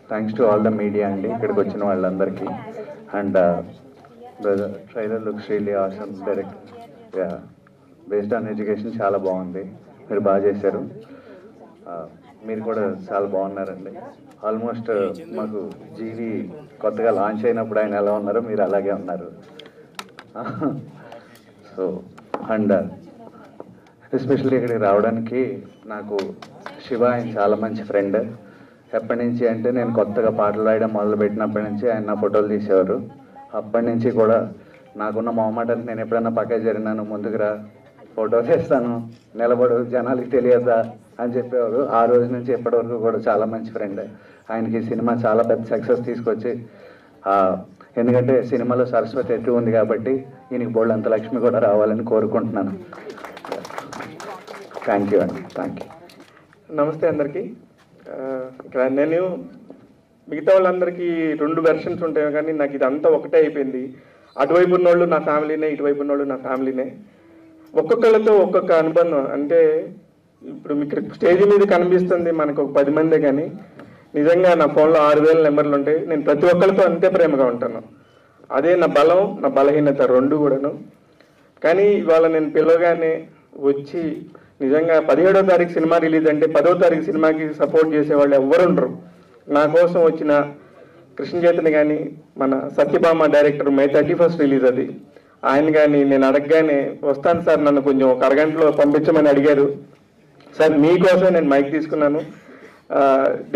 Thanks to all the media అండి, ఇక్కడికి వచ్చిన వాళ్ళందరికీ. And the trailer looks really awesome. Direct based on education చాలా బాగుంది, మీరు బాగా చేశారు. మీరు కూడా చాలా బాగున్నారండి. ఆల్మోస్ట్ మాకు జీవి కొత్తగా లాంచ్ అయినప్పుడు ఆయన ఎలా ఉన్నారో మీరు అలాగే ఉన్నారు. సో అండ్ ఎస్పెషల్లీ ఇక్కడికి రావడానికి నాకు శివ ఆయన చాలా మంచి ఫ్రెండ్. ఎప్పటి నుంచి అంటే నేను కొత్తగా పాటలు రాయడం మొదలుపెట్టినప్పటి నుంచి ఆయన నా ఫోటోలు తీసేవారు. అప్పటి నుంచి కూడా నాకున్న మొహమాటానికి నేను ఎప్పుడైనా పక్క జరిగినాను, ముందుకు రా ఫోటో చేస్తాను, నిలబడు, జనాలకి తెలియదా అని చెప్పేవారు. ఆ రోజు నుంచి ఎప్పటివరకు కూడా చాలా మంచి ఫ్రెండ్. ఆయనకి సినిమా చాలా పెద్ద సక్సెస్ తీసుకొచ్చి, ఎందుకంటే సినిమాలో సరస్వతి ఎక్కువ ఉంది కాబట్టి ఈయనకి బోల్డ్ అంత లక్ష్మి కూడా రావాలని కోరుకుంటున్నాను. థ్యాంక్ యూ అండి. Thank you. నమస్తే అందరికీ. ఇక్కడ నేను మిగతా వాళ్ళందరికీ 2 వెర్షన్స్ ఉంటాయి, కానీ నాకు ఇదంతా ఒకటే అయిపోయింది. అటువైపు ఉన్నోళ్ళు నా ఫ్యామిలీనే, ఇటువైపు ఉన్నోళ్ళు నా ఫ్యామిలీనే. ఒక్కొక్కళ్ళతో ఒక్కొక్క అనుబంధం. అంటే ఇప్పుడు మీకు స్టేజ్ మీద కనిపిస్తుంది మనకు ఒక 10 మందే, కానీ నిజంగా నా ఫోన్లో 6000 నెంబర్లు ఉంటాయి. నేను ప్రతి ఒక్కరితో అంతే ప్రేమగా ఉంటాను. అదే నా బలం, నా బలహీనత 2 కూడాను. కానీ ఇవాళ నేను పిలవగానే వచ్చి నిజంగా 17వ తారీఖు సినిమా రిలీజ్ అంటే 10వ తారీఖు సినిమాకి సపోర్ట్ చేసేవాళ్ళు ఎవరు ఉండరు. నా కోసం వచ్చిన కృష్ణ చైతన్య కానీ, మన సత్యభామ డైరెక్టర్ మే 31st రిలీజ్ అది, ఆయన కానీ నేను అడగగానే వస్తాను సార్, నన్ను కొంచెం ఒక అరగంటలో పంపించమని అడిగారు. సార్ మీకోసం నేను మైక్ తీసుకున్నాను.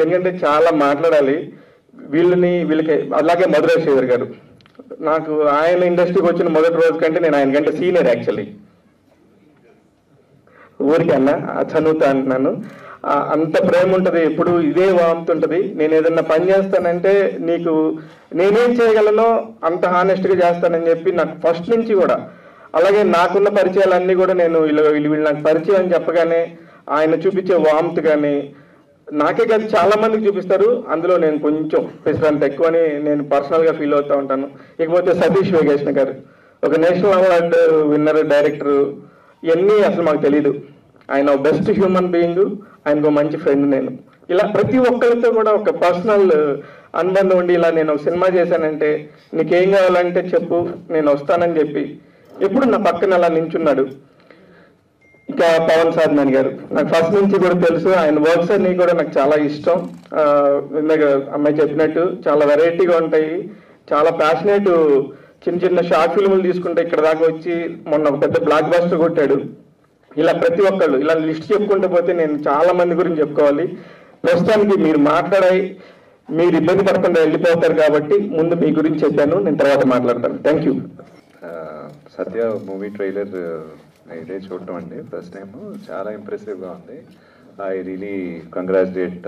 ఎందుకంటే చాలా మాట్లాడాలి వీళ్ళకి. అలాగే మధురై శ్రీధర్ గారు, నాకు ఆయన ఇండస్ట్రీకి వచ్చిన మొదటి రోజు కంటే నేను ఆయన కంటే సీనియర్. యాక్చువల్లీ ఊరికి అన్న చదువుతా అంటున్నాను. అంత ప్రేమ ఉంటుంది, ఎప్పుడు ఇదే వాంతి ఉంటుంది. నేను ఏదన్నా పని చేస్తానంటే నీకు నేనేం చేయగలనో అంత హానెస్ట్గా చేస్తానని చెప్పి నాకు ఫస్ట్ నుంచి కూడా. అలాగే నాకున్న పరిచయాలన్నీ కూడా నేను వీళ్ళు నాకు పరిచయం అని చెప్పగానే ఆయన చూపించే వాంత్ కానీ నాకే కాదు చాలా మందికి చూపిస్తారు. అందులో నేను కొంచెం పెసిరంత ఎక్కువ అని నేను పర్సనల్గా ఫీల్ అవుతూ ఉంటాను. ఇకపోతే సతీష్ వేగేశ్న గారు, ఒక నేషనల్ అవార్డు విన్నర్ డైరెక్టరు, ఇవన్నీ అసలు మాకు తెలీదు. ఆయన బెస్ట్ హ్యూమన్ బీయింగ్, ఆయనకు మంచి ఫ్రెండ్. నేను ఇలా ప్రతి ఒక్కరితో కూడా ఒక పర్సనల్ అనుబంధం ఉండి, ఇలా నేను ఒక సినిమా చేశానంటే నీకేం కావాలంటే చెప్పు నేను వస్తానని చెప్పి ఎప్పుడు నా పక్కన అలా నించున్నాడు. ఇంకా పవన్ సాధనాని గారు నాకు ఫస్ట్ నుంచి కూడా తెలుసు. ఆయన వర్క్స్ అన్ని కూడా నాకు చాలా ఇష్టం. ఇందాక అమ్మాయి చెప్పినట్టు చాలా వెరైటీగా ఉంటాయి, చాలా ప్యాషనేట్. చిన్న చిన్న షార్ట్ ఫిల్ములు తీసుకుంటే ఇక్కడ దాకా వచ్చి మొన్న ఒక పెద్ద బ్లాక్ బస్టర్ కొట్టాడు. ఇలా ప్రతి ఒక్కళ్ళు ఇలా లిస్ట్ చెప్పుకుంటూ పోతే నేను చాలా మంది గురించి చెప్పుకోవాలి. ప్రస్తుతానికి మీరు మాట్లాడాయి, మీరు ఇబ్బంది పడకుండా వెళ్ళిపోతారు కాబట్టి ముందు మీ గురించి చెప్పాను, నేను తర్వాత మాట్లాడతాను. Thank you. Satya movie trailer ఇదే చూడటం అండి ఫస్ట్ టైం, చాలా ఇంప్రెసివ్గా ఉంది. I really congratulate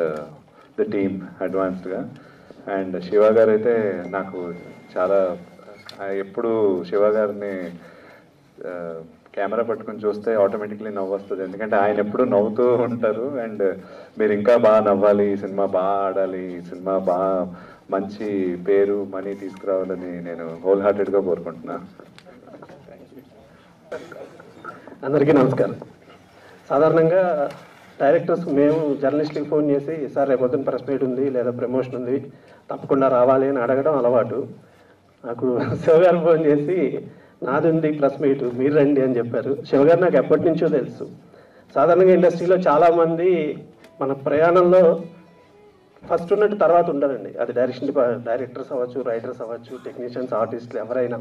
the team అడ్వాన్స్డ్గా. అండ్ శివ గారు అయితే నాకు చాలా, ఎప్పుడు శివ గారిని కెమెరా పట్టుకొని చూస్తే ఆటోమేటిక్లీ నవ్వు వస్తుంది, ఎందుకంటే ఆయన ఎప్పుడు నవ్వుతూ ఉంటారు. అండ్ మీరు ఇంకా బాగా నవ్వాలి, ఈ సినిమా బాగా ఆడాలి, ఈ సినిమా బాగా మంచి పేరు మనీ తీసుకురావాలని నేను హోల్ హార్టెడ్గా కోరుకుంటున్నాను. అందరికీ నమస్కారం. సాధారణంగా డైరెక్టర్స్ మేము జర్నలిస్ట్కి ఫోన్ చేసి, సార్ రేపు పొద్దున్న ప్రెస్ మీట్ ఉంది లేదా ప్రమోషన్ ఉంది తప్పకుండా రావాలి అని అడగడం అలవాటు. నాకు శివగారు ఫోన్ చేసి నాది ఉంది ప్రెస్ మీట్ మీరు రండి అని చెప్పారు. శివగారు నాకు ఎప్పటి నుంచో తెలుసు. సాధారణంగా ఇండస్ట్రీలో చాలామంది మన ప్రయాణంలో ఫస్ట్ ఉన్నట్టు తర్వాత ఉండరండి. అది డైరెక్టర్స్ అవ్వచ్చు, రైటర్స్ అవ్వచ్చు, టెక్నీషియన్స్, ఆర్టిస్టులు ఎవరైనా.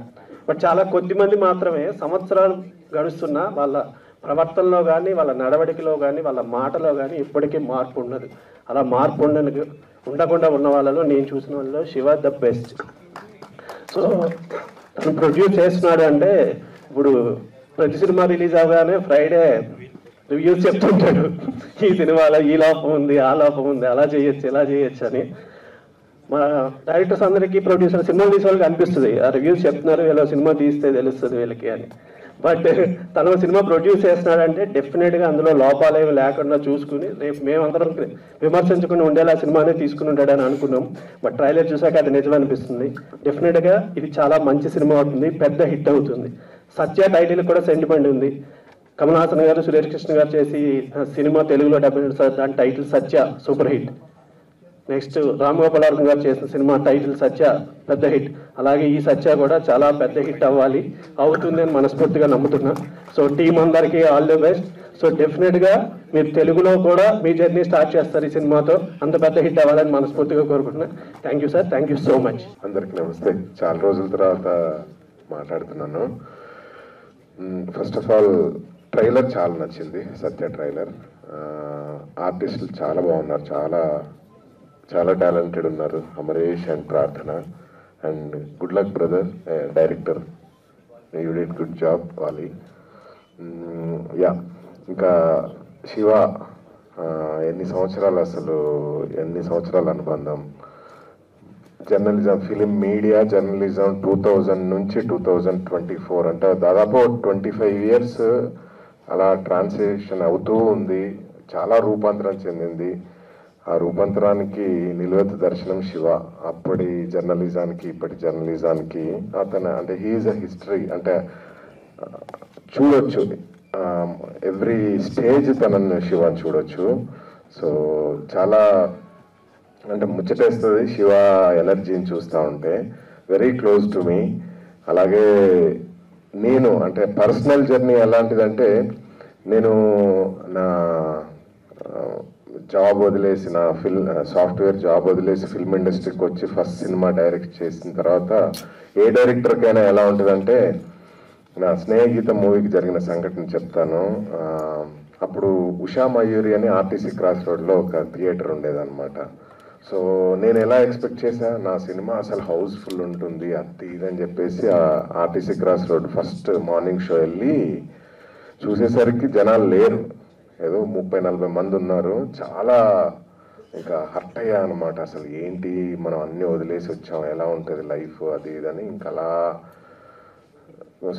బట్ చాలా కొద్ది మంది మాత్రమే సంవత్సరాలు గడుస్తున్నా వాళ్ళ ప్రవర్తనలో కానీ, వాళ్ళ నడవడికలో కానీ, వాళ్ళ మాటలో కానీ ఇప్పటికీ మార్పు ఉండదు. అలా మార్పు ఉండకుండా ఉన్న వాళ్ళలో నేను చూసిన వాళ్ళలో శివ ద బెస్ట్. సో తను ప్రొడ్యూస్ చేస్తున్నాడు అంటే ఇప్పుడు ప్రతి సినిమా రిలీజ్ అవగానే ఫ్రైడే రివ్యూస్ చెప్తుంటాడు, ఈ సినిమాలో ఈ లోపం ఉంది, ఆ లోపం ఉంది, అలా చేయొచ్చు, ఇలా చేయొచ్చు అని. మన డైరెక్టర్స్ అందరికీ ప్రొడ్యూసర్ సినిమాలు తీసే వాళ్ళకి అనిపిస్తుంది ఆ రివ్యూస్ చెప్తున్నారు, వీళ్ళ సినిమా తీస్తే తెలుస్తుంది వీళ్ళకి అని. బట్ తను సినిమా ప్రొడ్యూస్ చేస్తున్నాడంటే డెఫినెట్గా అందులో లోపాలేమి లేకుండా చూసుకుని రేపు మేమందరం విమర్శించుకుని ఉండేలా సినిమానే తీసుకుని ఉంటాడని అనుకున్నాం. బట్ ట్రైలర్ చూసాక అది నిజం అనిపిస్తుంది. డెఫినెట్గా ఇది చాలా మంచి సినిమా అవుతుంది, పెద్ద హిట్ అవుతుంది. సత్య టైటిల్ కూడా సెంటిమెంట్ ఉంది. కమల్ హాసన్ గారు, సురేష్ కృష్ణ గారు చేసి సినిమా తెలుగులో డబ్బింగ్, దాని title Satya, super hit. Next Ram Gopal garu చేసిన సినిమా టైటిల్ సత్య పెద్ద హిట్, అలాగే ఈ సత్య కూడా చాలా పెద్ద హిట్ అవ్వాలి, అవుతుంది అని మనస్ఫూర్తిగా నమ్ముతున్నా. సో టీం అందరికీ ఆల్ ది బెస్ట్. సో డెఫినెట్గా మీరు తెలుగులో కూడా మీ జర్నీ స్టార్ట్ చేస్తారు ఈ సినిమాతో, అంత పెద్ద హిట్ అవ్వాలని మనస్ఫూర్తిగా కోరుకుంటున్నా. Thank you sir, thank you so much. అందరికీ నమస్తే. చాలా రోజుల తర్వాత మాట్లాడుతున్నాను. ఫస్ట్ ఆఫ్ ఆల్ ట్రైలర్ చాలా నచ్చింది, సత్య ట్రైలర్. ఆర్టిస్టులు చాలా బాగున్నారు, చాలా చాలా టాలెంటెడ్ ఉన్నారు, అమరేష్ అండ్ ప్రార్థన. And good luck brother, director, you did good job వాలి. యా, ఇంకా శివ ఎన్ని సంవత్సరాల అనుబంధం. జర్నలిజం, ఫిలిం మీడియా జర్నలిజం 2000 నుంచి 2024 అంటే దాదాపు 25 years అలా ట్రాన్స్లేషన్ అవుతూ ఉంది. చాలా రూపాంతరం చెందింది. ఆ రూపాంతరానికి నిలువెత్తు దర్శనం శివ. అప్పటి జర్నలిజానికి ఇప్పటి జర్నలిజానికి అతను అంటే హీఈస్ అ హిస్టరీ. అంటే చూడొచ్చు ఎవ్రీ స్టేజ్ తనను శివాని చూడొచ్చు. సో చాలా అంటే ముచ్చటేస్తుంది శివ ఎనర్జీని చూస్తూ ఉంటే. Very close to me. అలాగే నేను అంటే పర్సనల్ జర్నీ ఎలాంటిదంటే, నేను నా జాబ్ వదిలేసి, నా సాఫ్ట్వేర్ జాబ్ వదిలేసి ఫిల్మ్ ఇండస్ట్రీకి వచ్చి ఫస్ట్ సినిమా డైరెక్ట్ చేసిన తర్వాత ఏ డైరెక్టర్కైనా ఎలా ఉంటుందంటే, నా స్నేహగీత మూవీకి జరిగిన సంఘటన చెప్తాను. అప్పుడు ఉషా మయూరి అని ఆర్టీసీ క్రాస్ రోడ్లో ఒక థియేటర్ ఉండేదన్నమాట. సో నేను ఎలా ఎక్స్పెక్ట్ చేశా, నా సినిమా అసలు హౌస్ఫుల్ ఉంటుంది అది ఇదని చెప్పేసి ఆ RTC cross road first morning show వెళ్ళి చూసేసరికి జనాలు లేరు, ఏదో 30-40 మంది ఉన్నారు. చాలా ఇంకా హర్ట్ అయ్యా అనమాట. అసలు ఏంటి, మనం అన్నీ వదిలేసి వచ్చాం, ఎలా ఉంటుంది లైఫ్ అది ఇదని. ఇంకా అలా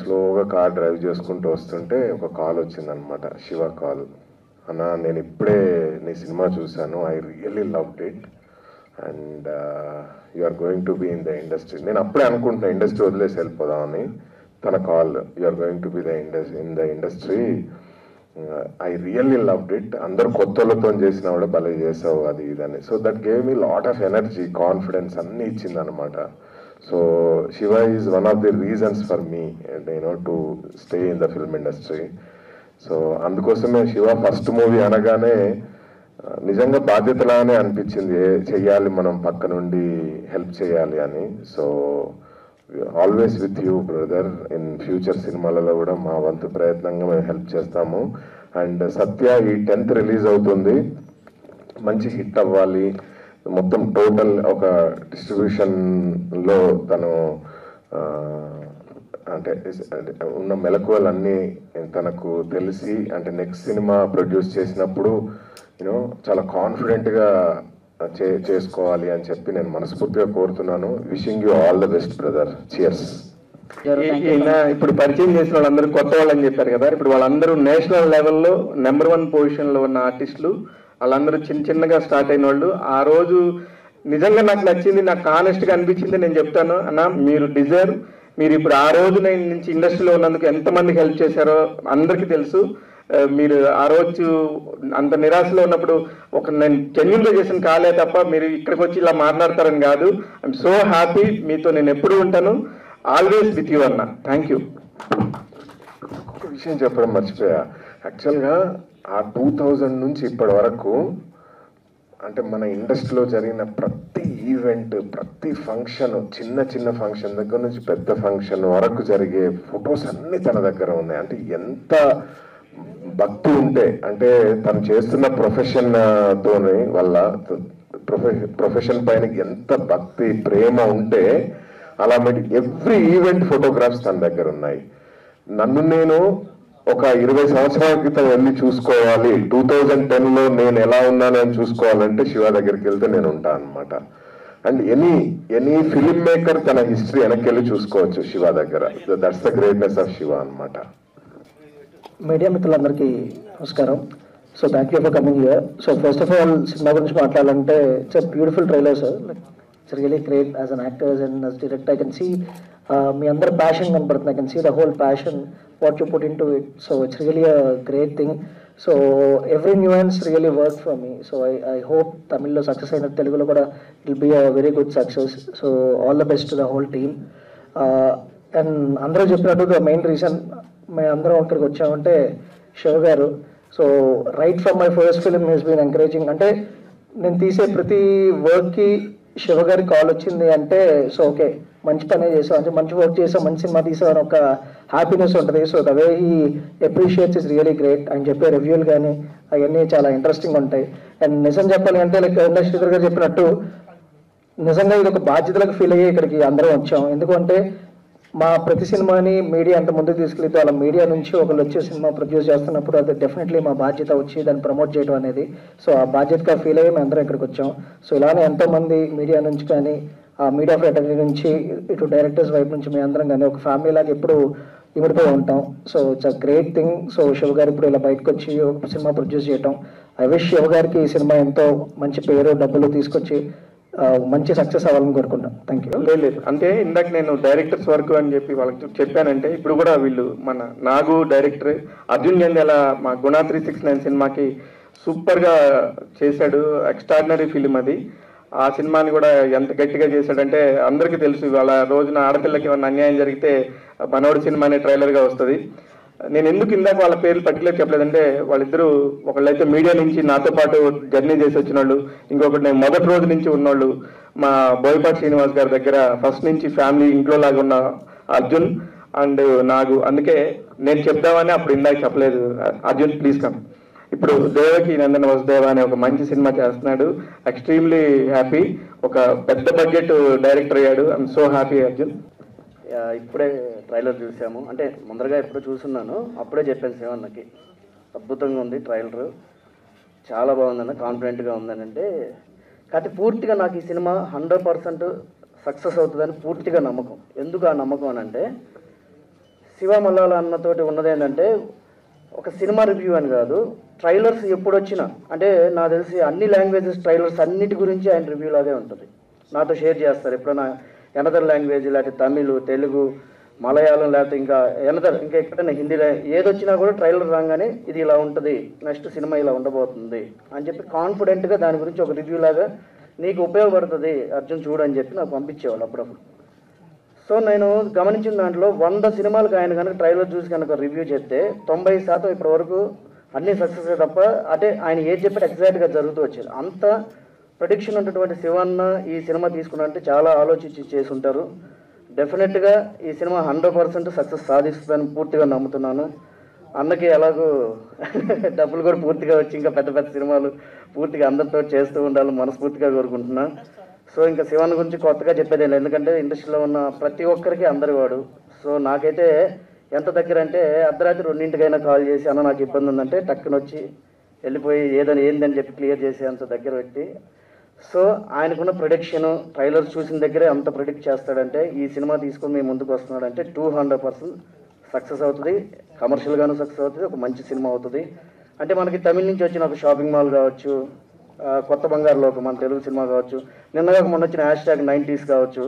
స్లోగా కార్ డ్రైవ్ చేసుకుంటూ వస్తుంటే ఒక కాల్ వచ్చిందనమాట, శివ కాల్. అన్న, నేను ఇప్పుడే నీ సినిమా చూశాను, I really loved it and you are going to be in the industry. నేను అప్పుడే అనుకుంటున్నా ఇండస్ట్రీ వదిలేసి వెళ్ళిపోదామని. తన call, you are going to be in the industry, I really loved it, అందరు కొత్తలతో చేసిన కూడా భలే చేసావు అది ఇదని. So that gave me lot of energy, confidence అన్నీ ఇచ్చింది అనమాట. So Shiva is one of the reasons for me to stay in the film industry. So అందుకోసమే శివ ఫస్ట్ మూవీ అనగానే నిజంగా బాధ్యతలానే అనిపించింది, చెయ్యాలి మనం పక్క నుండి హెల్ప్ చేయాలి అని. So always with you brother. In future సినిమాలలో కూడా మా వంతు ప్రయత్నంగా మేము హెల్ప్ చేస్తాము. అండ్ సత్య ఈ 10th రిలీజ్ అవుతుంది, మంచి హిట్ అవ్వాలి. మొత్తం టోటల్ ఒక డిస్ట్రిబ్యూషన్లో తను అంటే ఉన్న మెలకువలన్నీ తనకు తెలిసి, అంటే నెక్స్ట్ సినిమా ప్రొడ్యూస్ చేసినప్పుడు చాలా కాన్ఫిడెంట్గా చేసుకోవాలి అని చెప్పి నేను మనస్ఫూర్తిగా కోరుతున్నాను. Wishing you all the best brother. Cheers. ఇప్పుడు పరిచయం చేసిన వాళ్ళందరూ కొత్త వాళ్ళని చెప్పారు కదా, ఇప్పుడు వాళ్ళందరూ నేషనల్ లెవెల్లో నెంబర్ 1 పొజిషన్లో ఉన్న ఆర్టిస్టులు. వాళ్ళందరూ చిన్నగా స్టార్ట్ అయిన వాళ్ళు. ఆ రోజు నిజంగా నాకు నచ్చింది, నాకు ఆనెస్ట్గా అనిపించింది. నేను చెప్తాను అన్న, మీరు డిజర్వ్. మీరు ఇప్పుడు ఆ రోజు నుంచి ఇండస్ట్రీలో ఉన్నందుకు ఎంతమందికి హెల్ప్ చేశారో అందరికీ తెలుసు. మీరు ఆ రోజు అంత నిరాశలో ఉన్నప్పుడు నేను జెన్యూన్గా చేసిన కాలే తప్ప మీరు ఇక్కడికి వచ్చి ఇలా మాట్లాడతారని కాదు. ఐఎమ్ సో హ్యాపీ, మీతో నేను ఎప్పుడు ఉంటాను. ఆల్వేస్ విత్ యూ అన్న. Thank you. ఒక విషయం చెప్పడం మర్చిపోయా. యాక్చువల్గా ఆ 2000 నుంచి ఇప్పటి వరకు అంటే మన ఇండస్ట్రీలో జరిగిన ప్రతి ఈవెంట్, ప్రతి ఫంక్షన్, చిన్న ఫంక్షన్ దగ్గర నుంచి పెద్ద ఫంక్షన్ వరకు జరిగే ఫొటోస్ అన్నీ తన దగ్గర ఉన్నాయి. అంటే ఎంత భక్తి ఉంటే, అంటే తను చేస్తున్న ప్రొఫెషన్తోని వల్ల ప్రొఫెషన్ పైన ఎంత భక్తి ప్రేమ ఉంటే అలా ఎవ్రీ ఈవెంట్ ఫోటోగ్రాఫ్స్ తన దగ్గర ఉన్నాయి. నన్ను నేను ఒక 20 సంవత్సరాల క్రితం వెళ్ళి చూసుకోవాలి, 2010లో నేను ఎలా ఉన్నానని చూసుకోవాలంటే శివ దగ్గరికి వెళ్తే నేను ఉంటాను అనమాట. అండ్ ఎనీ ఫిలిం మేకర్ తన హిస్టరీ వెనక్కి వెళ్ళి చూసుకోవచ్చు శివ దగ్గర. That's the greatness of Shiva అనమాట. మీడియా మిత్రులందరికీ నమస్కారం. So thank you for coming here. So first of all cinema గురించి మాట్లాడాలంటే it's a beautiful trailer sir. Like it's really great as an actors and as director. I can see మీ అందరి passion కనపడుతుంది. I can see the whole passion what you put in to it. So it's really a great thing. So every nuance really work for me. So I hope తమిళ్లో success అయిన తెలుగులో కూడా it will be a very good success. So all the best to the whole team. And అందరూ చెప్పినట్టు the main reason మేము అందరం అక్కడికి వచ్చామంటే శివ గారు. So right from my first film he's been encouraging. అంటే నేను తీసే ప్రతి వర్క్కి శివ గారి కాల్ వచ్చింది అంటే సో ఓకే మంచి పనే చేసాం, అంటే మంచి వర్క్ చేసాం, మంచి సినిమా తీసామని ఒక హ్యాపీనెస్ ఉంటుంది. So the way he appreciates is really great. ఆయన చెప్పే రివ్యూలు కానీ అవన్నీ చాలా ఇంట్రెస్టింగ్ ఉంటాయి. అండ్ నిజం చెప్పాలి అంటే లైక్ శ్రీధర్ గారు చెప్పినట్టు నిజంగా ఇది ఒక బాధ్యతలకు ఫీల్ అయ్యి ఇక్కడికి అందరం వచ్చాం. ఎందుకంటే మా ప్రతి సినిమాని మీడియా అంత ముందుకు తీసుకెళ్తే అలా మీడియా నుంచి ఒకళ్ళు వచ్చే సినిమా ప్రొడ్యూస్ చేస్తున్నప్పుడు అది డెఫినెట్లీ మా బాధ్యత వచ్చి దాన్ని ప్రమోట్ చేయడం అనేది. సో ఆ బాధ్యతగా ఫీల్ అయ్యి మేము అందరం ఇక్కడికి వచ్చాం. సో ఇలానే ఎంతోమంది మీడియా నుంచి కానీ ఆ మీడియా ఫ్రెటర్నిటీ నుంచి ఇటు డైరెక్టర్స్ వైపు నుంచి మేము అందరం కానీ ఒక ఫ్యామిలీ లాగా ఎప్పుడు ఇమిడిపోయి ఉంటాం. So it's a great thing. So Shiva గారు ఇప్పుడు ఇలా బయటకు వచ్చి ఒక సినిమా ప్రొడ్యూస్ చేయటం, ఐ విష్ శివ గారికి ఈ సినిమా ఎంతో మంచి పేరు డబ్బులు తీసుకొచ్చి మంచి సక్సెస్ అవ్వాలని కోరుకుంటాం. Thank you. లేదు అంటే ఇందాక నేను డైరెక్టర్స్ వర్క్ అని చెప్పి వాళ్ళకి చెప్పానంటే ఇప్పుడు కూడా వీళ్ళు మన నాగు డైరెక్టర్ అర్జున్ జంధ్యాల మా గుణ 369 సినిమాకి సూపర్గా చేశాడు. ఎక్స్ట్రాడినరీ ఫిలిం అది. ఆ సినిమాని కూడా ఎంత గట్టిగా చేశాడంటే అందరికీ తెలుసు. ఇవాళ రోజున ఆడపిల్లకి ఏమన్నా అన్యాయం జరిగితే మనోడు సినిమా అనే ట్రైలర్గా వస్తుంది. నేను ఎందుకు ఇందాక వాళ్ళ పేర్లు పర్టికులర్ చెప్పలేదంటే వాళ్ళిద్దరూ ఒకళ్ళైతే మీడియా నుంచి నాతో పాటు జర్నీ చేసి వచ్చిన వాళ్ళు, ఇంకొకటి నేను మొదటి రోజు నుంచి ఉన్నోళ్ళు మా బోయపాటి శ్రీనివాస్ గారి దగ్గర ఫస్ట్ నుంచి ఫ్యామిలీ ఇంట్లో లాగా ఉన్న అర్జున్ అండ్ నాగు. అందుకే నేను చెప్దామని అప్పుడు ఇందాక చెప్పలేదు. Arjun please come. ఇప్పుడు దేవకి నందన వసుదేవ అనే ఒక మంచి సినిమా చేస్తున్నాడు. Extremely happy. ఒక పెద్ద బడ్జెట్ డైరెక్టర్ అయ్యాడు. I'm so happy Arjun. ఇప్పుడే ట్రైలర్ చూసాము, అంటే ముందరగా ఎప్పుడో చూస్తున్నాను, అప్పుడే చెప్పాను శివన్నకి అద్భుతంగా ఉంది ట్రైలర్, చాలా బాగుందన్న, కాన్ఫిడెంట్గా ఉందని. అంటే కాకపోతే పూర్తిగా నాకు ఈ సినిమా 100% సక్సెస్ అవుతుందని పూర్తిగా నమ్మకం. ఎందుకు ఆ నమ్మకం అని అంటే శివ మల్లాల అన్నతోటి ఉన్నది ఏంటంటే ఒక సినిమా రివ్యూ అని కాదు, ట్రైలర్స్ ఎప్పుడు వచ్చినా అంటే నాకు తెలిసి అన్ని లాంగ్వేజెస్ ట్రైలర్స్ అన్నిటి గురించి ఆయన రివ్యూ లాగే ఉంటుంది. నాతో షేర్ చేస్తారు ఎప్పుడైనా ఎనదర్ లాంగ్వేజ్, లేకపోతే తమిళ్, తెలుగు, మలయాళం, లేకపోతే ఇంకా ఇంకా ఎక్కడైనా హిందీలో ఏదొచ్చినా కూడా ట్రైలర్ రాగానే ఇది ఇలా ఉంటుంది, నెక్స్ట్ సినిమా ఇలా ఉండబోతుంది అని చెప్పి కాన్ఫిడెంట్గా దాని గురించి ఒక రివ్యూ లాగా నీకు ఉపయోగపడుతుంది అర్జున్ చూడు అని చెప్పి నాకు పంపించేవాళ్ళు అప్పుడప్పుడు. సో నేను గమనించిన దాంట్లో 100 సినిమాలకు ఆయన కనుక ట్రైలర్ చూసి కనుక రివ్యూ చెప్తే 90% ఇప్పటి వరకు అన్నీ సక్సెస్ తప్ప అంటే ఆయన ఏది చెప్పాడు ఎగ్జాక్ట్గా జరుగుతూ వచ్చేది. అంత ప్రొడిక్షన్ ఉన్నటువంటి శివన్న ఈ సినిమా తీసుకున్నంటే చాలా ఆలోచించి చేసి ఉంటారు. డెఫినెట్గా ఈ సినిమా 100% సక్సెస్ సాధిస్తుందని పూర్తిగా నమ్ముతున్నాను. అన్నకి ఎలాగో డబ్బులు కూడా పూర్తిగా వచ్చి ఇంకా పెద్ద పెద్ద సినిమాలు పూర్తిగా అందరితో చేస్తూ ఉండాలని మనస్ఫూర్తిగా కోరుకుంటున్నా. సో ఇంకా శివన్న గురించి కొత్తగా చెప్పేది లేదు, ఎందుకంటే ఇండస్ట్రీలో ఉన్న ప్రతి ఒక్కరికి అందరి వాడు. సో నాకైతే ఎంత దగ్గర అంటే అర్ధరాత్రి 2 కాల్ చేసి అన్న నాకు ఇబ్బంది ఉందంటే టక్కున వచ్చి వెళ్ళిపోయి ఏందని చెప్పి క్లియర్ చేసి అంత దగ్గర పెట్టి. సో ఆయనకున్న ప్రొడిక్షన్ ట్రైలర్స్ చూసిన దగ్గరే అంత ప్రొడిక్ట్ చేస్తాడంటే ఈ సినిమా తీసుకొని మేము ముందుకు వస్తున్నాడంటే 200% సక్సెస్ అవుతుంది. కమర్షియల్గాను సక్సెస్ అవుతుంది, ఒక మంచి సినిమా అవుతుంది. అంటే మనకి తమిళ నుంచి వచ్చిన ఒక షాపింగ్ మాల్ కావచ్చు, కొత్త బంగారులో ఒక మన తెలుగు సినిమా కావచ్చు, నిన్నగా మొన్న వచ్చిన #90s కావచ్చు,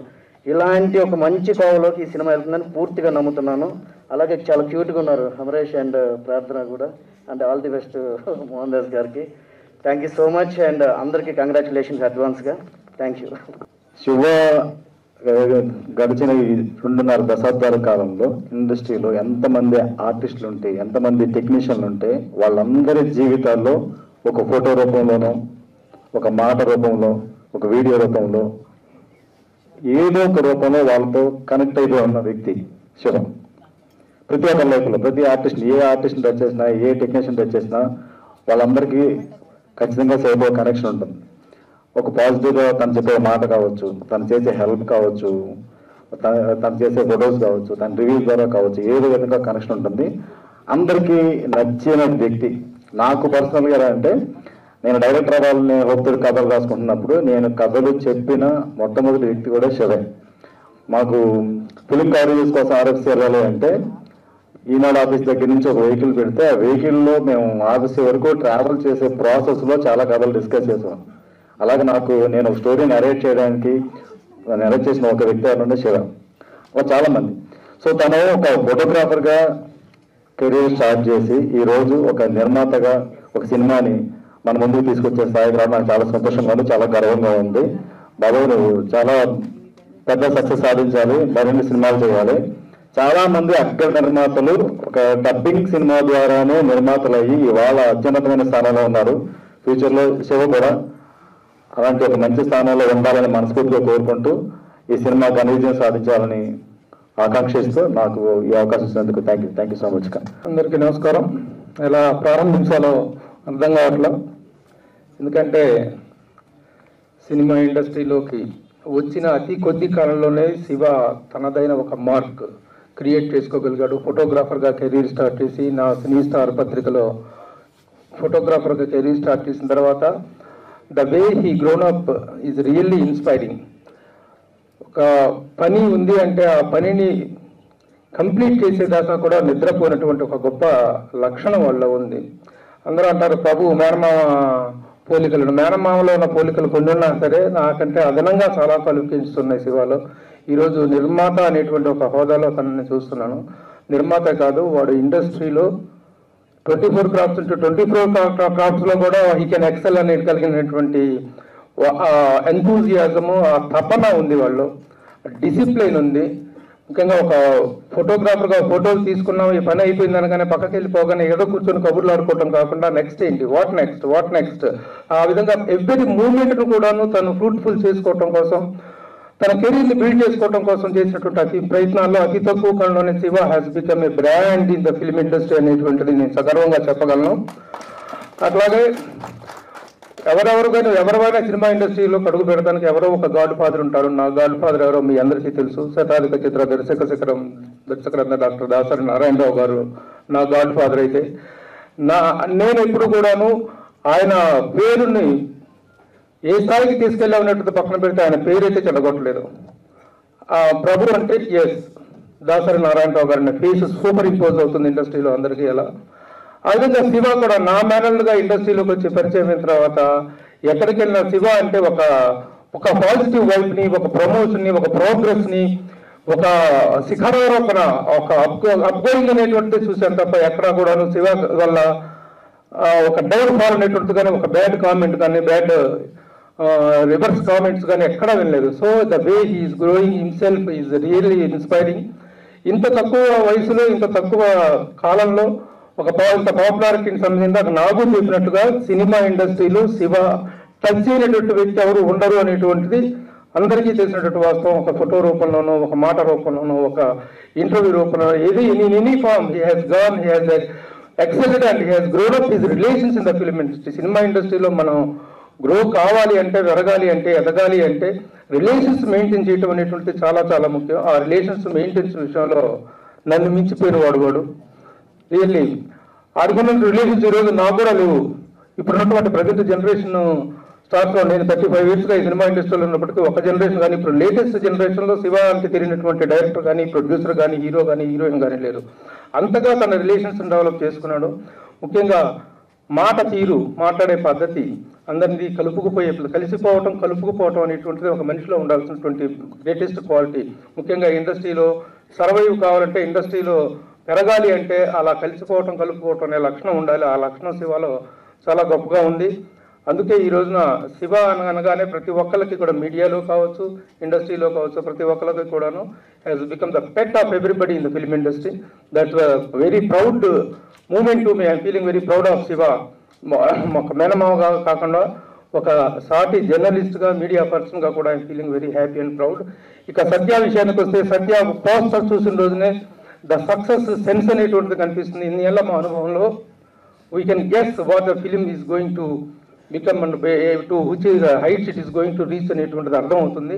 ఇలాంటి ఒక మంచి కోవలోకి ఈ సినిమా వెళ్తుందని పూర్తిగా నమ్ముతున్నాను. అలాగే చాలా క్యూట్గా ఉన్నారు అమరేష్ అండ్ ప్రార్థన కూడా. And all the best Mohan Das గారికి. Thank you so much and అందరికీ కంగ్రాచులేషన్స్ అడ్వాన్స్గా. Thank you. శివ గడిచిన ఈ 2.5 దశాబ్దాల కాలంలో ఇండస్ట్రీలో ఎంతమంది ఆర్టిస్టులు ఉంటే, ఎంతమంది టెక్నీషియన్లు ఉంటే వాళ్ళందరి జీవితాల్లో ఒక ఫోటో రూపంలోనో, ఒక మాట రూపంలో, ఒక వీడియో రూపంలో, ఏదో ఒక రూపంలో వాళ్ళతో కనెక్ట్ అయిపోయి ఉన్న వ్యక్తి శివ. ప్రతి ఒక్క లైఫ్లో ప్రతి ఆర్టిస్ట్, ఏ ఆర్టిస్ట్ని టచ్ చేసినా, ఏ టెక్నీషియన్ టచ్ చేసినా వాళ్ళందరికీ ఖచ్చితంగా శివతో కనెక్షన్ ఉంటుంది. ఒక పాజిటివ్గా తను చెప్పే మాట కావచ్చు, తను చేసే హెల్ప్ కావచ్చు, తను చేసే ఫొటోస్ కావచ్చు, తన రివ్యూస్ ద్వారా కావచ్చు, ఏదో విధంగా కనెక్షన్ ఉంటుంది. అందరికీ నచ్చిన వ్యక్తి. నాకు పర్సనల్గా ఎలా అంటే నేను డైరెక్టర్ అవ్వాలని హోప్తో కథలు రాసుకుంటున్నప్పుడు నేను కథలు చెప్పిన మొట్టమొదటి వ్యక్తి కూడా శివే. మాకు ఫిలిం కవరేజెస్ కోసం ఆర్ఎఫ్సి వెళ్ళాలి అంటే ఈనాడు ఆఫీస్ దగ్గర నుంచి ఒక వెహికల్ పెడితే ఆ వెహికల్లో మేము ఆఫీస్ వరకు ట్రావెల్ చేసే ప్రాసెస్లో చాలా కథలు డిస్కస్ చేసాం. అలాగే నేను ఒక స్టోరీ నరేట్ చేయడానికి నరేట్ చేసిన ఒక వ్యక్తి ఎవరంటే శివ. చాలా మంది. సో తను ఒక ఫోటోగ్రాఫర్గా కెరీర్ స్టార్ట్ చేసి ఈరోజు ఒక నిర్మాతగా ఒక సినిమాని మన ముందుకు తీసుకొచ్చే స్థాయికి రావడం నాకు చాలా సంతోషంగా ఉంది, చాలా గర్వంగా ఉంది. బాబు నువ్వు చాలా పెద్ద సక్సెస్ సాధించాలి, మరిన్ని సినిమాలు చేయాలి. చాలా మంది అగ్ర నిర్మాతలు ఒక డబ్బింగ్ సినిమా ద్వారానే నిర్మాతలు అయ్యి ఇవాళ అత్యున్నతమైన స్థానంలో ఉన్నారు. ఫ్యూచర్లో శివ కూడా అలాంటి ఒక మంచి స్థానంలో ఉండాలని మనస్ఫూర్తిగా కోరుకుంటూ ఈ సినిమా ఘన విజయం సాధించాలని ఆకాంక్షిస్తూ నాకు ఈ అవకాశం ఇచ్చినందుకు థ్యాంక్ యూ సో మచ్. అందరికీ నమస్కారం. ఎలా ప్రారంభించాలో అర్థం కావట్లా, ఎందుకంటే సినిమా ఇండస్ట్రీలోకి వచ్చిన అతి కొద్ది కాలంలోనే శివ తనదైన ఒక మార్క్ క్రియేట్ చేసుకోగలిగాడు. ఫోటోగ్రాఫర్గా కెరీర్ స్టార్ట్ చేసి నా సినీ స్టార్ పత్రికలో ఫోటోగ్రాఫర్గా కెరీర్ స్టార్ట్ చేసిన తర్వాత the way he grown up is really inspiring. ఒక పని ఉంది అంటే ఆ పనిని కంప్లీట్ చేసేదాకా కూడా నిద్రపోయినటువంటి ఒక గొప్ప లక్షణం వల్ల ఉంది. అందరూ అంటారు ప్రభు మేనమామ పోలికలను, మేనమామలో ఉన్న పోలికలు కొన్ని ఉన్నా సరే నాకంటే అదనంగా చాలా క్వాలిఫికేషన్స్ ఉన్నాయి శివాలో. ఈరోజు నిర్మాత అనేటువంటి ఒక హోదాలో తనని చూస్తున్నాను. నిర్మాత కాదు, వాడు ఇండస్ట్రీలో 24 క్రాఫ్ట్స్ into 24 క్రాఫ్ట్స్లో కూడా హీ కెన్ ఎక్సెల్ అనేది కలిగినటువంటి ఎంతూజియాజము, ఆ తపన ఉంది వాళ్ళు, డిసిప్లైన్ ఉంది. ముఖ్యంగా ఒక ఫోటోగ్రాఫర్గా ఫోటోలు తీసుకున్నాం, ఈ పని అయిపోయింది అనగానే పక్కకి వెళ్ళిపోగానే ఏదో కూర్చొని కబుర్లు ఆడుకోవటం కాకుండా నెక్స్ట్ ఏంటి, వాట్ నెక్స్ట్ ఆ విధంగా ఎవ్రీ మూమెంట్ను కూడాను తను ఫ్రూట్ఫుల్ చేసుకోవటం కోసం, తన కెరీర్ని బిల్డ్ చేసుకోవడం కోసం చేసినటువంటి అతి ప్రయత్నాల్లో అతి తక్కువ కాలంలోనే Shiva has become a brand in the film industry అనేటువంటిది నేను సగర్వంగా చెప్పగలను. అట్లాగే ఎవరైనా సినిమా ఇండస్ట్రీలో అడుగు పెడతానికి ఎవరో ఒక గాడ్ ఫాదర్ ఉంటారు. నా గాడ్ ఫాదర్ ఎవరో మీ అందరికీ తెలుసు. శతాధిక చిత్ర దర్శకరత్న డాక్టర్ దాసరి నారాయణరావు గారు నా గాడ్ ఫాదర్. అయితే నేను ఎప్పుడు కూడాను ఆయన పేరుని ఏ స్థాయికి తీసుకెళ్ళామన్నట్టు పక్కన పెడితే ఆయన పేరైతే చెడగొట్టలేదు. ప్రభు అంటే ఎస్ దాసరి నారాయణరావు గారి ఫేస్ సూపర్ ఇంపోజ్ అవుతుంది ఇండస్ట్రీలో అందరికీ. ఎలా ఆ విధంగా శివ కూడా నా మేనల్గా ఇండస్ట్రీలోకి వచ్చి పరిచయం అయిన తర్వాత ఎక్కడికి వెళ్ళిన శివ అంటే ఒక పాజిటివ్ వైపుని, ఒక ప్రమోషన్ని, ఒక ప్రోగ్రెస్ని, ఒక శిఖరారోపణ, ఒక అప్గోయింగ్ అనేటువంటిది చూశాను తప్ప ఎక్కడా కూడాను శివ వల్ల ఒక డౌన్ ఫాల్ అనేటువంటిది కానీ, ఒక బ్యాడ్ కామెంట్ కానీ, బ్యాడ్ రివర్స్ కామెంట్స్ కానీ ఎక్కడా వినలేదు. So the way he's growing himself is really inspiring. ఇంత తక్కువ వయసులో, ఇంత తక్కువ కాలంలో ఇంత పాపులారిటీని సంబంధించి నాకు చెప్పినట్టుగా సినిమా ఇండస్ట్రీలో శివ టచ్ చేయనటువంటి వ్యక్తి ఎవరు ఉండరు అనేటువంటిది అందరికీ తెలిసినటువంటి వాస్తవం. ఒక ఫోటో రూపంలోనో, ఒక మాట రూపంలోనో, ఒక ఇంటర్వ్యూ రూపంలో, ఏది in any form he has excelled and he has grown up his relations in the film industry. Cinema ఇండస్ట్రీలో మనం గ్రో కావాలి అంటే, పెరగాలి అంటే, ఎదగాలి అంటే రిలేషన్స్ మెయింటైన్ చేయడం అనేటువంటిది చాలా చాలా ముఖ్యం. ఆ రిలేషన్స్ మెయింటెన్స్ విషయంలో నన్ను మించిపోయిన వాడు రియల్లీ. అనుకున్న రిలేషన్స్ ఈరోజు నాకు కూడా లేవు. ఇప్పుడున్నటువంటి ప్రజెంట్ జనరేషన్ స్టార్స్లో నేను 35 yearsగా ఈ సినిమా ఇండస్ట్రీలో ఉన్నప్పటికీ ఒక జనరేషన్ కానీ ఇప్పుడు లేటెస్ట్ జనరేషన్లో శివ అంటే తెలియనటువంటి డైరెక్టర్ కానీ, ప్రొడ్యూసర్ కానీ, హీరో కానీ, హీరోయిన్ కానీ లేరు. అంతగా తన రిలేషన్స్ డెవలప్ చేసుకున్నాడు. ముఖ్యంగా మాట తీరు, మాట్లాడే పద్ధతి, అందరినీ కలుపుకుపోవటం అనేటువంటిది ఒక మనిషిలో ఉండాల్సినటువంటి గ్రేటెస్ట్ క్వాలిటీ. ముఖ్యంగా ఇండస్ట్రీలో సర్వైవ్ కావాలంటే, ఇండస్ట్రీలో పెరగాలి అంటే అలా కలుపుకోవటం అనే లక్షణం ఉండాలి. ఆ లక్షణం శివలో చాలా గొప్పగా ఉంది. అందుకే ఈ రోజున శివ అనగానే ప్రతి ఒక్కరికి కూడా, మీడియాలో కావచ్చు, ఇండస్ట్రీలో కావచ్చు, ప్రతి ఒక్కరికి కూడాను has become the pet of everybody in the film industry. That's very proud moment to me. I'm feeling very proud of Shiva. ఒక మేనమావగా కాకుండా ఒక సాటి జర్నలిస్ట్గా, మీడియా పర్సన్గా కూడా I'm feeling very happy and proud. ఇక సత్య విషయానికి వస్తే, సత్య పోస్టర్ చూసిన రోజునే ద సక్సెస్ సెన్స్ అనేటువంటిది కనిపిస్తుంది. ఇన్నేళ్ల మా అనుభవంలో we can guess what the film is going to become and to which is heights it is going to reach అనేటువంటిది అర్థమవుతుంది.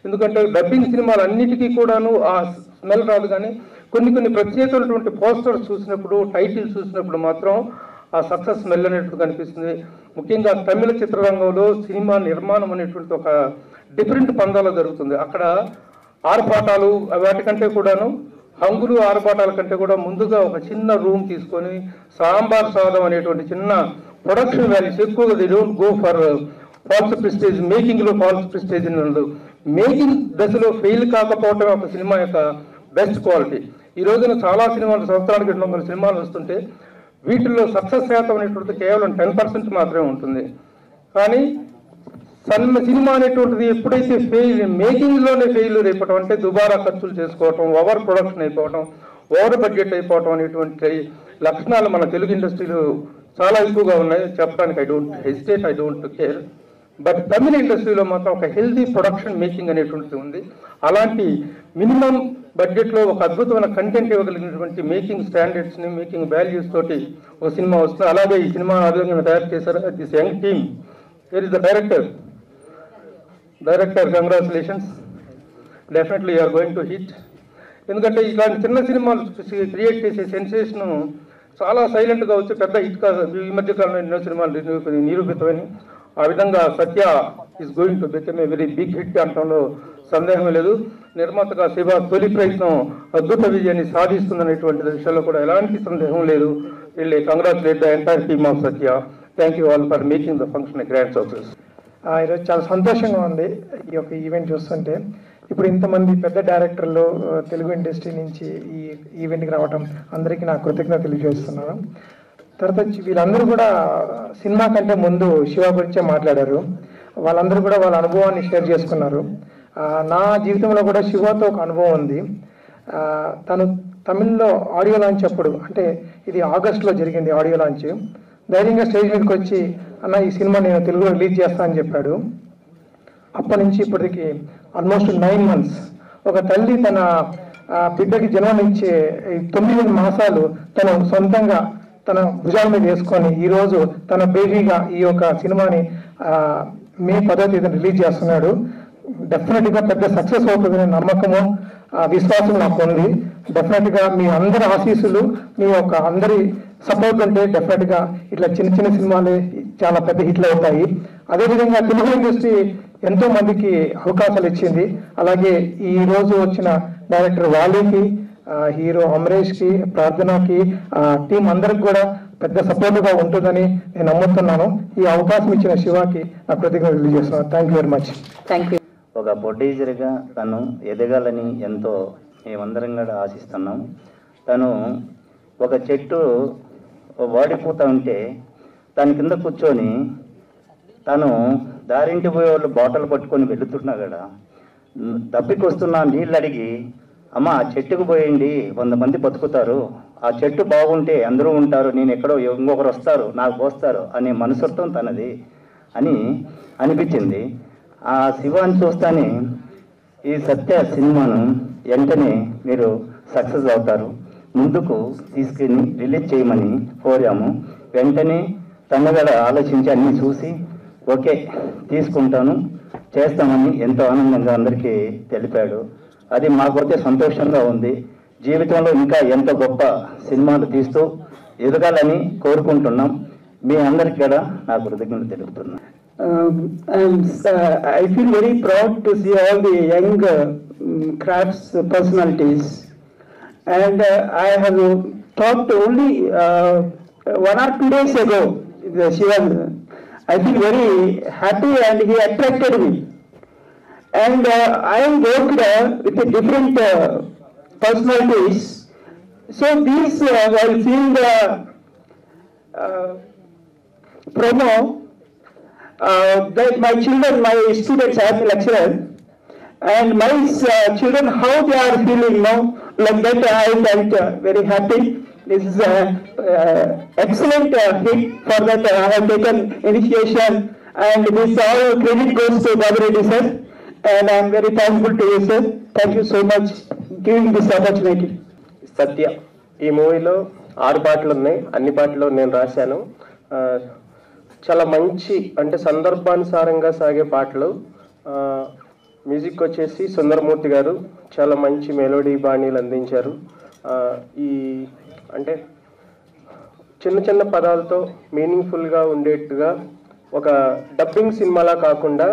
ఎందుకంటే డబ్బింగ్ సినిమాలు అన్నిటికీ కూడాను ఆ స్మెల్ రాదు, కానీ కొన్ని ప్రత్యేకమైనటువంటి పోస్టర్స్ చూసినప్పుడు, టైటిల్స్ చూసినప్పుడు మాత్రం ఆ సక్సెస్ స్మెల్ అనేటువంటిది కనిపిస్తుంది. ముఖ్యంగా తమిళ చిత్రరంగంలో సినిమా నిర్మాణం అనేటువంటి ఒక డిఫరెంట్ పందాలో జరుగుతుంది. అక్కడ ఆర్భాటాలు వాటికంటే కూడాను, హంగులు ఆర్భాటాల కంటే కూడా ముందుగా ఒక చిన్న రూమ్ తీసుకొని సాంబార్ సాదం అనేటువంటి చిన్న ప్రొడక్షన్ వాల్యూస్ ఎక్కువగా they don't go for false prestige. మేకింగ్లో ఫాల్స్ ప్రెస్టేజ్ ఉండదు. మేకింగ్ దశలో ఫెయిల్ కాకపోవటం ఒక సినిమా యొక్క బెస్ట్ క్వాలిటీ. ఈ రోజున చాలా సినిమాలు, సంవత్సరానికి 200 సినిమాలు వస్తుంటే వీటిల్లో సక్సెస్ శాతం అనేటువంటిది కేవలం 10% మాత్రమే ఉంటుంది. కానీ సినిమా అనేటువంటిది ఎప్పుడైతే మేకింగ్లోనే ఫెయిల్యూర్ అయిపోవటం, అంటే దుబారా ఖర్చులు చేసుకోవటం, ఓవర్ ప్రొడక్షన్ అయిపోవటం, ఓవర్ బడ్జెట్ అయిపోవటం అనేటువంటి లక్షణాలు మన తెలుగు ఇండస్ట్రీలో చాలా ఎక్కువగా ఉన్నాయి. చెప్పడానికి I don't hesitate, I don't care. But Tamil ఇండస్ట్రీలో మాత్రం ఒక హెల్దీ ప్రొడక్షన్ మేకింగ్ అనేటువంటిది ఉంది. అలాంటి మినిమం బడ్జెట్లో ఒక అద్భుతమైన కంటెంట్ ఇవ్వగలిగినటువంటి మేకింగ్ స్టాండర్డ్స్ని, మేకింగ్ వాల్యూస్ తోటి ఒక సినిమా వస్తుంది. అలాగే ఈ సినిమా ఆరోగ్యంగా తయారు చేశారు this young team. Where is the director? Congratulations, definitely you're going to hit. ఎందుకంటే ఇలాంటి చిన్న సినిమాలు క్రియేట్ చేసే సెన్సేషను చాలా సైలెంట్గా వచ్చి పెద్ద హిట్ కాదు. ఈ మధ్యకాలంలో ఎన్నో సినిమాలు నిరూపితమని. ఆ విధంగా Satya is going to become a very big hit అనడంలో సందేహమే లేదు. నిర్మాతగా శివ తొలి ప్రయత్నం అద్భుత విజయాన్ని సాధిస్తుందనేటువంటి విషయంలో కూడా ఎలాంటి సందేహం లేదు. వీళ్ళే congratulate the entire team of Satya. Thank you all for making the function grand success. ఈరోజు చాలా సంతోషంగా ఉంది ఈ యొక్క ఈవెంట్ చూస్తుంటే. ఇప్పుడు ఇంతమంది పెద్ద డైరెక్టర్లు తెలుగు ఇండస్ట్రీ నుంచి ఈ ఈవెంట్కి రావడం అందరికీ నా కృతజ్ఞత తెలియజేస్తున్నాను. తర్వాత వీళ్ళందరూ కూడా సినిమా కంటే ముందు శివ గురించే మాట్లాడారు. వాళ్ళందరూ కూడా వాళ్ళ అనుభవాన్ని షేర్ చేసుకున్నారు. నా జీవితంలో కూడా శివతో ఒక అనుభవం ఉంది. తను తమిళ్లో ఆడియో లాంచ్ అప్పుడు, అంటే ఇది ఆగస్టులో జరిగింది ఆడియో లాంచ్. ధైర్యంగా స్టేజ్ మీదకి వచ్చి, అన్న ఈ సినిమా నేను తెలుగులో రిలీజ్ చేస్తా అని చెప్పాడు. అప్పటి నుంచి ఇప్పటికి ఆల్మోస్ట్ 9 months. ఒక తల్లి తన బిడ్డకి జన్మనిచ్చే 9 మాసాలు తను సొంతంగా తన భుజాల మీద వేసుకొని ఈరోజు తన బేబీగా ఈ యొక్క సినిమాని మే 10వ తేదీన రిలీజ్ చేస్తున్నాడు. డెఫినెట్గా పెద్ద సక్సెస్ అవుతుందనే నమ్మకము, విశ్వాసం నాకు ఉంది. డెఫినెట్గా మీ అందరి ఆశీస్సులు, మీ యొక్క అందరి సపోర్ట్ ఉంటే డెఫినెట్గా ఇట్లా చిన్న చిన్న సినిమాలే చాలా పెద్ద హిట్లు అవుతాయి. అదేవిధంగా తెలుగు ఇండస్ట్రీ ఎంతో మందికి అవకాశాలు ఇచ్చింది. అలాగే ఈ రోజు వచ్చిన డైరెక్టర్ వాలీకి, హీరో అమరేష్కి, ప్రార్థనకి, టీం అందరికి కూడా పెద్ద సపోర్ట్గా ఉంటుందని నేను నమ్ముతున్నాను. ఈ అవకాశం ఇచ్చిన శివాకి నా కృతజ్ఞతలు తెలియజేస్తున్నాను. Thank you very much. Thank you. ఒక ప్రొడ్యూసర్గా తను ఎదగాలని ఎంతో మేమందరం కూడా ఆశిస్తున్నాం. తను ఒక చెట్టు వాడిపోతూ ఉంటే దాని కింద కూర్చొని తను దారింటి పోయే వాళ్ళు బాటలు పట్టుకొని వెళుతున్నా కూడా దప్పికొస్తున్న నీళ్ళు అడిగి, అమ్మ ఆ చెట్టుకు పోయండి 100 మంది బతుకుతారు, ఆ చెట్టు బాగుంటే అందరూ ఉంటారు, నేను ఎక్కడో ఇంకొకరు వస్తారు నాకు పోస్తారు అనే మనసత్వం తనది అని అనిపించింది. ఆ శివాన్ని చూస్తానే ఈ సత్య సినిమాను వెంటనే మీరు సక్సెస్ అవుతారు, ముందుకు తీసుకుని రిలీజ్ చేయమని కోరాము. వెంటనే తనగడ ఆలోచించి అన్నీ చూసి ఓకే తీసుకుంటాను చేస్తామని ఎంతో ఆనందంగా అందరికీ తెలిపాడు. అది మాకైతే సంతోషంగా ఉంది. జీవితంలో ఇంకా ఎంతో గొప్ప సినిమాలు తీస్తూ ఎదగాలని కోరుకుంటున్నాం. మీ అందరికీ కూడా నా కృతజ్ఞతలు తెలుపుతున్నాను. I feel very proud to see all the young crafts personalities, and I have talked only 1 or 2 days ago with Shiva. I feel very happy and he attracted me, and I worked with different personalities. So these while seeing the promo, that my children, my students, I am a lecturer, and my children, how they are feeling now, like that I felt very happy. This is excellent hit. For that I have taken initiation, and this all credit goes to Babu sir, and I am very thankful to you sir. Thank you so much giving this opportunity. సత్య ఈ మూవీలో 6 పాటలు ఉన్నాయి. అన్ని పాటలు నేను రాశాను. చాలా మంచి, అంటే సందర్భానుసారంగా సాగే పాటలు. మ్యూజిక్ వచ్చేసి సుందరమూర్తి గారు చాలా మంచి మెలోడీ బాణీలు అందించారు. ఈ అంటే చిన్న చిన్న పదాలతో మీనింగ్ఫుల్గా ఉండేట్టుగా ఒక డబ్బింగ్ సినిమాలా కాకుండా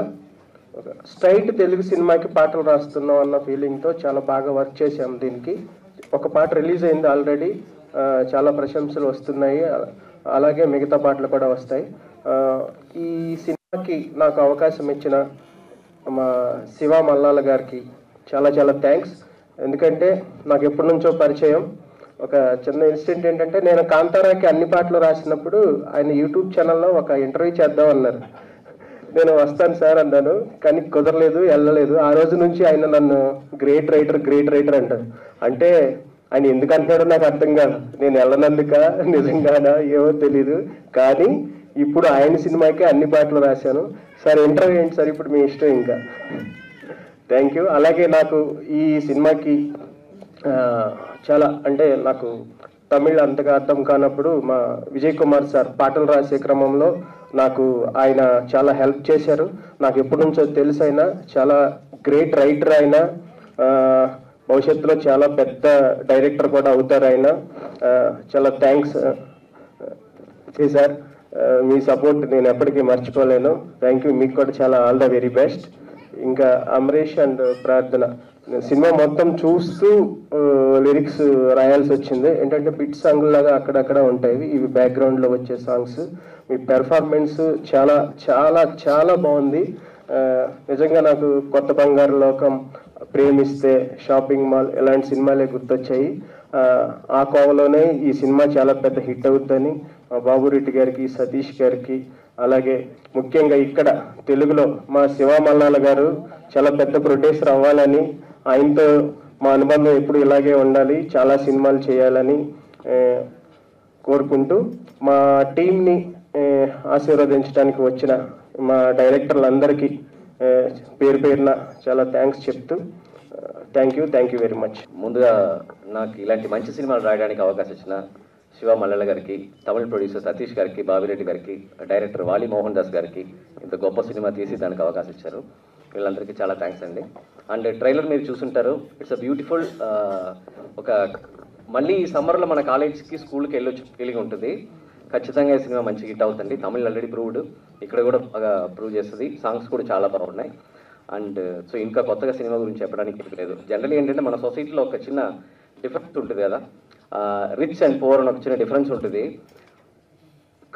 ఒక స్ట్రైట్ తెలుగు సినిమాకి పాటలు రాస్తున్నాం అన్న ఫీలింగ్తో చాలా బాగా వర్క్ చేసాం. దీనికి ఒక పాట రిలీజ్ అయింది ఆల్రెడీ, చాలా ప్రశంసలు వస్తున్నాయి. అలాగే మిగతా పాటలు కూడా వస్తాయి. ఈ సినిమాకి నాకు అవకాశం ఇచ్చిన మా శివ మల్లాల గారికి చాలా చాలా థ్యాంక్స్. ఎందుకంటే నాకు ఎప్పటి నుంచో పరిచయం. ఒక చిన్న ఇన్సిడెంట్ ఏంటంటే, నేను కాంతారాకి అన్ని పాటలు రాసినప్పుడు ఆయన యూట్యూబ్ ఛానల్లో ఒక ఇంటర్వ్యూ చేద్దాం అన్నారు. నేను వస్తాను సార్ అన్నాను, కానీ కుదరలేదు, వెళ్ళలేదు. ఆ రోజు నుంచి ఆయన నన్ను గ్రేట్ రైటర్ అంటారు. అంటే ఆయన ఎందుకు అంటున్నాడో నాకు అర్థం కాదు. నేను వెళ్ళనందుక నిజంగానా ఏమో తెలీదు. కానీ ఇప్పుడు ఆయన సినిమాకి అన్ని పాటలు రాశాను. సార్ ఇంటర్వ్యూ ఏంటి సార్, ఇప్పుడు మీ ఇష్టం ఇంకా. Thank you. అలాగే నాకు ఈ సినిమాకి చాలా అంటే నాకు తమిళ్ అంతగా అర్థం కానప్పుడు మా విజయ్ కుమార్ సార్ పాటలు రాసే క్రమంలో నాకు ఆయన చాలా హెల్ప్ చేశారు. నాకు ఎప్పటి నుంచో తెలుసు ఆయన చాలా గ్రేట్ రైటర్. ఆయన భవిష్యత్తులో చాలా పెద్ద డైరెక్టర్ కూడా అవుతారు ఆయన. చాలా థ్యాంక్స్ సార్, మీ సపోర్ట్ నేను ఎప్పటికీ మర్చిపోలేను. Thank you. మీకు కూడా చాలా ఆల్ ద వెరీ బెస్ట్. ఇంకా అమరీష్ అండ్ ప్రార్థన సినిమా మొత్తం చూస్తూ లిరిక్స్ రాయాల్సి వచ్చింది. ఏంటంటే బిట్ సాంగ్ లాగా అక్కడక్కడ ఉంటాయి, ఇవి బ్యాక్గ్రౌండ్లో వచ్చే సాంగ్స్. మీ పెర్ఫార్మెన్స్ చాలా చాలా చాలా బాగుంది. నిజంగా నాకు కొత్త బంగారు లోకం, ప్రేమిస్తే, షాపింగ్ మాల్ ఇలాంటి సినిమాలే గుర్తొచ్చాయి. ఆ కోవలోనే ఈ సినిమా చాలా పెద్ద హిట్ అవుతుందని మా బాబురెడ్డి గారికి, సతీష్ గారికి, అలాగే ముఖ్యంగా ఇక్కడ తెలుగులో మా శివ మల్లాల గారు చాలా పెద్ద ప్రొడ్యూసర్ అవ్వాలని, ఆయనతో మా అనుబంధం ఎప్పుడు ఇలాగే ఉండాలి, చాలా సినిమాలు చేయాలని కోరుకుంటూ మా టీంని ఆశీర్వదించడానికి వచ్చిన మా డైరెక్టర్లందరికీ పేరు పేరున చాలా థ్యాంక్స్ చెప్తూ థ్యాంక్ యూ వెరీ మచ్. ముందుగా నాకు ఇలాంటి మంచి సినిమాలు రాయడానికి అవకాశం ఇచ్చిన శివ మల్లెల గారికి, తమిళ ప్రొడ్యూసర్ సతీష్ గారికి, బాబిరెడ్డి గారికి, డైరెక్టర్ వాలి మోహన్ దాస్ గారికి ఇంత గొప్ప సినిమా తీసి దానికి అవకాశం ఇచ్చారు. వీళ్ళందరికీ చాలా థ్యాంక్స్ అండి. అండ్ ట్రైలర్ మీరు చూసుంటారు, ఇట్స్ అ బ్యూటిఫుల్. ఒక మళ్ళీ ఈ సమ్మర్లో మన కాలేజ్కి స్కూల్కి వెళ్ళొచ్చు ఫీలింగ్ ఉంటుంది. ఖచ్చితంగా ఈ సినిమా మంచి హిట్ అవుతుంది. తమిళ్ ఆల్రెడీ ప్రూవ్డ్, ఇక్కడ కూడా బాగా ప్రూవ్ చేస్తుంది. సాంగ్స్ కూడా చాలా బాగున్నాయి. అండ్ సో ఇంకా కొత్తగా సినిమా గురించి చెప్పడానికి లేదు. జనరల్ ఏంటంటే మన సొసైటీలో ఒక చిన్న డిఫరెన్స్ ఉంటుంది కదా, రిచ్ అండ్ పూర్ అని ఒక చిన్న డిఫరెన్స్ ఉంటుంది.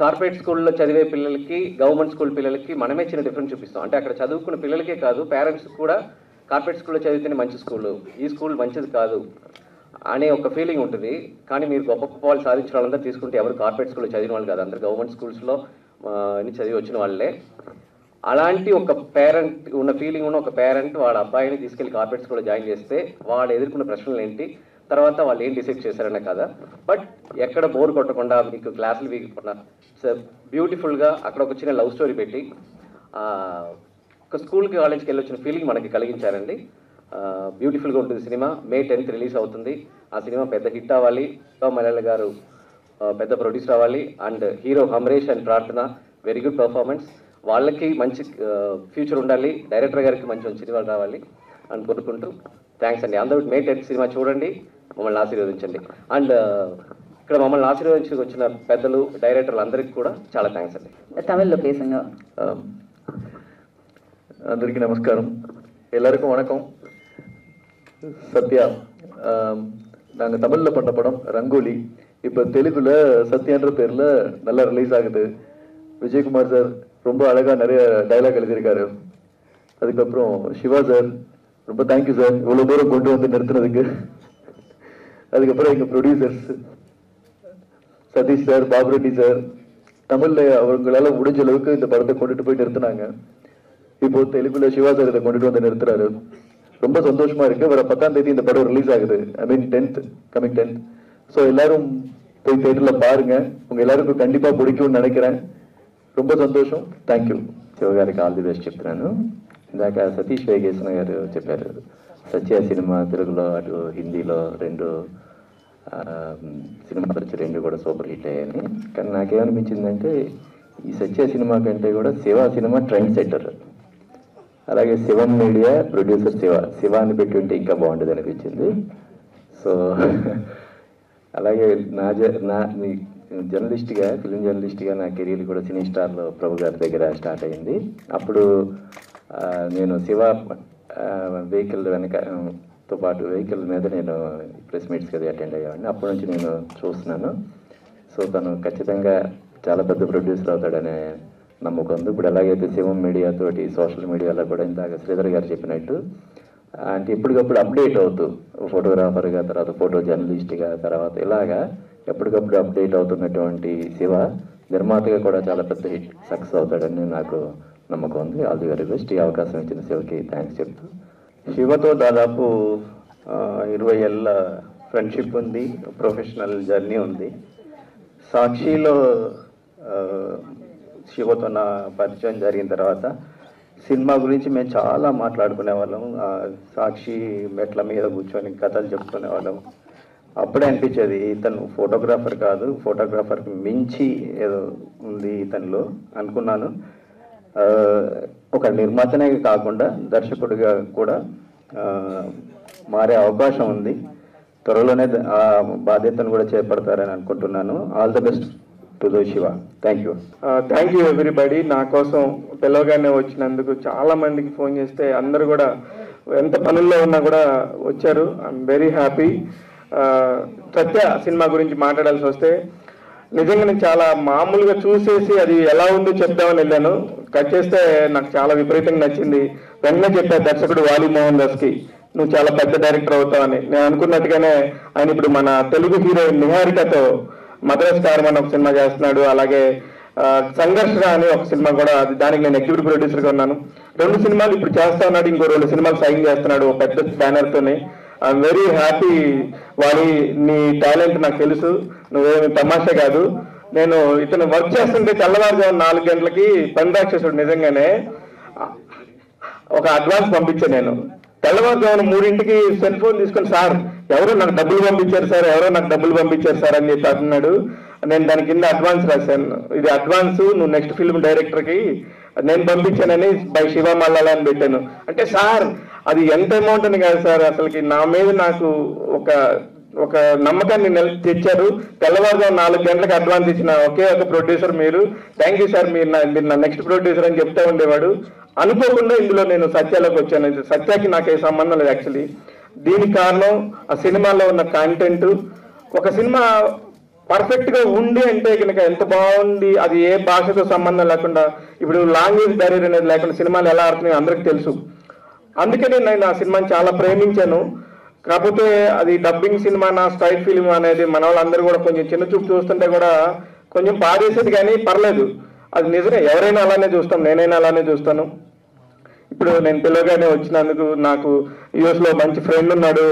కార్పొరేట్ స్కూల్లో చదివే పిల్లలకి, గవర్నమెంట్ స్కూల్ పిల్లలకి మనమే చిన్న డిఫరెన్స్ చూపిస్తాం. అంటే అక్కడ చదువుకున్న పిల్లలకే కాదు, పేరెంట్స్ కూడా కార్పొరేట్ స్కూల్లో చదివితేనే మంచి స్కూలు, ఈ స్కూల్ మంచిది కాదు అనే ఒక ఫీలింగ్ ఉంటుంది. కానీ మీరు గొప్ప గొప్ప వాళ్ళు సాధించిన వాళ్ళందరూ తీసుకుంటే ఎవరు కార్పొరేట్ స్కూల్లో చదివిన వాళ్ళు కాదు, అందరు గవర్నమెంట్ స్కూల్స్లో చదివి వచ్చిన వాళ్ళే. అలాంటి ఒక పేరెంట్ ఉన్న ఫీలింగ్ ఉన్న ఒక పేరెంట్ వాళ్ళ అబ్బాయిని తీసుకెళ్లి కార్పొరేట్ స్కూల్లో జాయిన్ చేస్తే వాళ్ళు ఎదుర్కొన్న ప్రశ్నలు ఏంటి, తర్వాత వాళ్ళు ఏం డిసైడ్ చేశారనే కదా. బట్ ఎక్కడ బోర్ కొట్టకుండా, మీకు క్లాసులు వీగకుండా బ్యూటిఫుల్గా అక్కడ ఒక చిన్న లవ్ స్టోరీ పెట్టి ఒక స్కూల్కి కాలేజ్కి వెళ్ళి వచ్చిన ఫీలింగ్ మనకి కలిగించారండి. బ్యూటిఫుల్గా ఉంటుంది సినిమా. May 10th రిలీజ్ అవుతుంది. ఆ సినిమా పెద్ద హిట్ అవ్వాలి, మలయాళ గారు పెద్ద ప్రొడ్యూసర్ అవ్వాలి. అండ్ హీరో అమరీష్ అండ్ ప్రార్థన వెరీ గుడ్ పర్ఫార్మెన్స్. వాళ్ళకి మంచి ఫ్యూచర్ ఉండాలి, డైరెక్టర్ గారికి మంచి మంచి సినిమాలు రావాలి అని కోరుకుంటూ థ్యాంక్స్ అండి. అందరూ May 10th సినిమా చూడండి, మమ్మల్ని ఆశీర్వదించండి. అండ్ ఇక్కడ మమ్మల్ని ఆశీర్వదించి వచ్చిన పెద్దలు, డైరెక్టర్లు అందరికీ కూడా చాలా థ్యాంక్స్ అండి. தமிழ்లో பேசுங்க. అందరికీ నమస్కారం, எல்லாருக்கும் வணக்கம். சத்யா, நாங்கள் தமிழில் பண்ண படம் ரங்கோலி இப்போ தெலுங்குல சத்யான்ற பேரில் நல்லா ரிலீஸ் ஆகுது. விஜயகுமார் சார் ரொம்ப அழகாக நிறைய டைலாக் எழுதியிருக்காரு. அதுக்கப்புறம் சிவா சார் ரொம்ப தேங்க்யூ சார், இவ்வளோ தூரம் கொண்டு வந்து நிறுத்துனதுக்கு. அதுக்கப்புறம் எங்கள் ப்ரொடியூசர்ஸ் சதீஷ் சார், பாபுரெட்டி சார், தமிழில் அவங்களால முடிஞ்ச அளவுக்கு இந்த படத்தை கொண்டுட்டு போய் நிறுத்தினாங்க. இப்போ தெலுங்குல சிவா சார் இதை கொண்டுட்டு வந்து நிறுத்துறாரு. ரொம்ப சந்தோஷமா இருக்கு. வர 10ஆம் தேதி இந்த படம் ரிலீஸ் ஆகுது. ஐ மீன் 10th, கமிங் 10th. ஸோ எல்லாரும் போய் தியேட்டர்ல பாருங்க, உங்க எல்லாருக்கும் கண்டிப்பா பிடிக்கும்னு நினைக்கிறேன். ரொம்ப సంతోషం. Thank you. శివగారికి ఆల్ ది బెస్ట్ చెప్తున్నాను. ఇందాక సతీష్ వేగేశ్వర గారు చెప్పారు, సత్య సినిమా తెలుగులో అటు హిందీలో రెండు సినిమాలు వచ్చి రెండు కూడా సూపర్ హిట్ అయ్యాయని. కానీ నాకేమనిపించిందంటే ఈ సత్య సినిమా కంటే కూడా శివ సినిమా ట్రెండ్ సెట్టర్. అలాగే శివం మీడియా ప్రొడ్యూసర్ శివ అని పెట్టి ఉంటే ఇంకా బాగుంటుంది అనిపించింది. సో అలాగే నా జర్నలిస్ట్గా, ఫిలిం జర్నలిస్ట్గా నా కెరీర్ కూడా సినీ స్టార్లో ప్రభు గారి దగ్గర స్టార్ట్ అయింది. అప్పుడు నేను శివ వెహికల్ వెనకతో పాటు వెహికల్ మీద నేను ప్రెస్ మీట్స్కి అది అటెండ్ అయ్యామండి. అప్పటి నుంచి నేను చూస్తున్నాను. సో తను ఖచ్చితంగా చాలా పెద్ద ప్రొడ్యూసర్ అవుతాడనే నమ్మకం ఉంది. ఇప్పుడు ఎలాగైతే శివం మీడియాతోటి సోషల్ మీడియాలో కూడా ఇందాక శ్రీధర్ గారు చెప్పినట్టు అంటే ఎప్పటికప్పుడు అప్డేట్ అవుతూ ఫోటోగ్రాఫర్గా, తర్వాత ఫోటో జర్నలిస్ట్గా, తర్వాత ఇలాగా ఎప్పటికప్పుడు అప్డేట్ అవుతున్నటువంటి శివ నిర్మాతగా కూడా చాలా పెద్ద హిట్ సక్సెస్ అవుతాడని నాకు నమ్మకం ఉంది. All the very best. ఈ అవకాశం ఇచ్చిన శివకి థ్యాంక్స్ చెప్తూ, శివతో దాదాపు 20 ఏళ్ళ ఫ్రెండ్షిప్ ఉంది, ప్రొఫెషనల్ జర్నీ ఉంది. సాక్షిలో శివతో నా పరిచయం జరిగిన తర్వాత సినిమా గురించి మేము చాలా మాట్లాడుకునే వాళ్ళం. సాక్షి మెట్ల మీద కూర్చొని కథలు చెప్పుకునే వాళ్ళం. అప్పుడే అనిపించేది ఇతను ఫోటోగ్రాఫర్ కాదు, ఫోటోగ్రాఫర్కి మించి ఏదో ఉంది ఇతనిలో అనుకున్నాను. ఒక నిర్మాతనే కాకుండా దర్శకుడిగా కూడా మారే అవకాశం ఉంది. త్వరలోనే ఆ బాధ్యతను కూడా చేపడతారని అనుకుంటున్నాను. All the best to the Shiva. Thank you. Thank you everybody. నా కోసం పిలవగానే వచ్చినందుకు చాలా మందికి ఫోన్ చేస్తే అందరూ కూడా ఎంత పనుల్లో ఉన్నా కూడా వచ్చారు. I'm very happy. Satya cinema గురించి మాట్లాడాల్సి వస్తే నిజంగా నేను చాలా మామూలుగా చూసేసి అది ఎలా ఉందో చెప్దామని వెళ్ళాను. కట్ చేస్తే నాకు చాలా విపరీతంగా నచ్చింది. వెంటనే చెప్పాను దర్శకుడు వాలి మోహన్ దాస్కి, నువ్వు చాలా పెద్ద డైరెక్టర్ అవుతావని. నేను అనుకున్నట్టుగానే ఆయన ఇప్పుడు మన తెలుగు హీరోయిన్ నిహారికతో మద్రాస్ కార్మన్ ఒక సినిమా చేస్తున్నాడు. అలాగే సంఘర్షణ అని ఒక సినిమా కూడా, దానికి నేను ఎగ్జిక్యూటివ్ ప్రొడ్యూసర్గా ఉన్నాను. 2 సినిమాలు ఇప్పుడు చేస్తా ఉన్నాడు. ఇంకో 2 సినిమాలు సైన్ చేస్తున్నాడు ఒక పెద్ద బ్యానర్తోనే. I'm very happy. వాలి, నీ టాలెంట్ నాకు తెలుసు, నువ్వేమి తమాషా కాదు. నేను ఇతను వర్క్ చేస్తుంటే తెల్లవారుజాము 4 గంటలకి పని రాక్షసుడు నిజంగానే ఒక అడ్వాన్స్ పంపించాను. నేను తెల్లవారుజామున 3ంటికి సెల్ ఫోన్ తీసుకొని, సార్ ఎవరో నాకు డబ్బులు పంపించారు సార్, ఎవరో నాకు డబ్బులు పంపించారు సార్ అని చెప్పి అంటున్నాడు. నేను దాని కింద అడ్వాన్స్ రాశాను, ఇది అడ్వాన్స్, నువ్వు నెక్స్ట్ ఫిల్మ్ డైరెక్టర్కి నేను పంపించానని బై శివ మల్లాల అని పెట్టాను. అంటే సార్ అది ఎంత అమౌంట్ అని కాదు సార్, అసలుకి నా మీద నాకు ఒక నమ్మకాన్ని తెచ్చారు. తెల్లవారుజాము 4 గంటలకు అడ్వాన్స్ ఇచ్చిన ఒకే ఒక ప్రొడ్యూసర్ మీరు. థ్యాంక్ యూ సార్, మీరు నా నెక్స్ట్ ప్రొడ్యూసర్ అని చెప్తా ఉండేవాడు. అనుకోకుండా ఇందులో నేను సత్యాలోకి వచ్చాను. సత్యాకి నాకే సంబంధం లేదు యాక్చువల్లీ. దీనికి కారణం ఆ సినిమాలో ఉన్న కంటెంట్. ఒక సినిమా పర్ఫెక్ట్గా ఉండి అంటే కనుక ఎంత బాగుంది, అది ఏ భాషతో సంబంధం లేకుండా, ఇప్పుడు లాంగ్వేజ్ బ్యారియర్ అనేది లేకుండా సినిమాలు ఎలా ఆడుతున్నాయో అందరికీ తెలుసు. అందుకనే నేను ఆ సినిమాని చాలా ప్రేమించాను. కాకపోతే అది డబ్బింగ్ సినిమా, నా స్ట్రైట్ ఫిల్మ్ అనేది మన వాళ్ళందరూ కూడా కొంచెం చిన్న చూపు చూస్తుంటే కూడా కొంచెం బాధేసేది, కానీ పర్లేదు, అది నిజమే. ఎవరైనా అలానే చూస్తాం, నేనైనా అలానే చూస్తాను. ఇప్పుడు నేను పిల్లగానే వచ్చినందుకు నాకు యుఎస్లో మంచి ఫ్రెండ్ ఉన్నాడు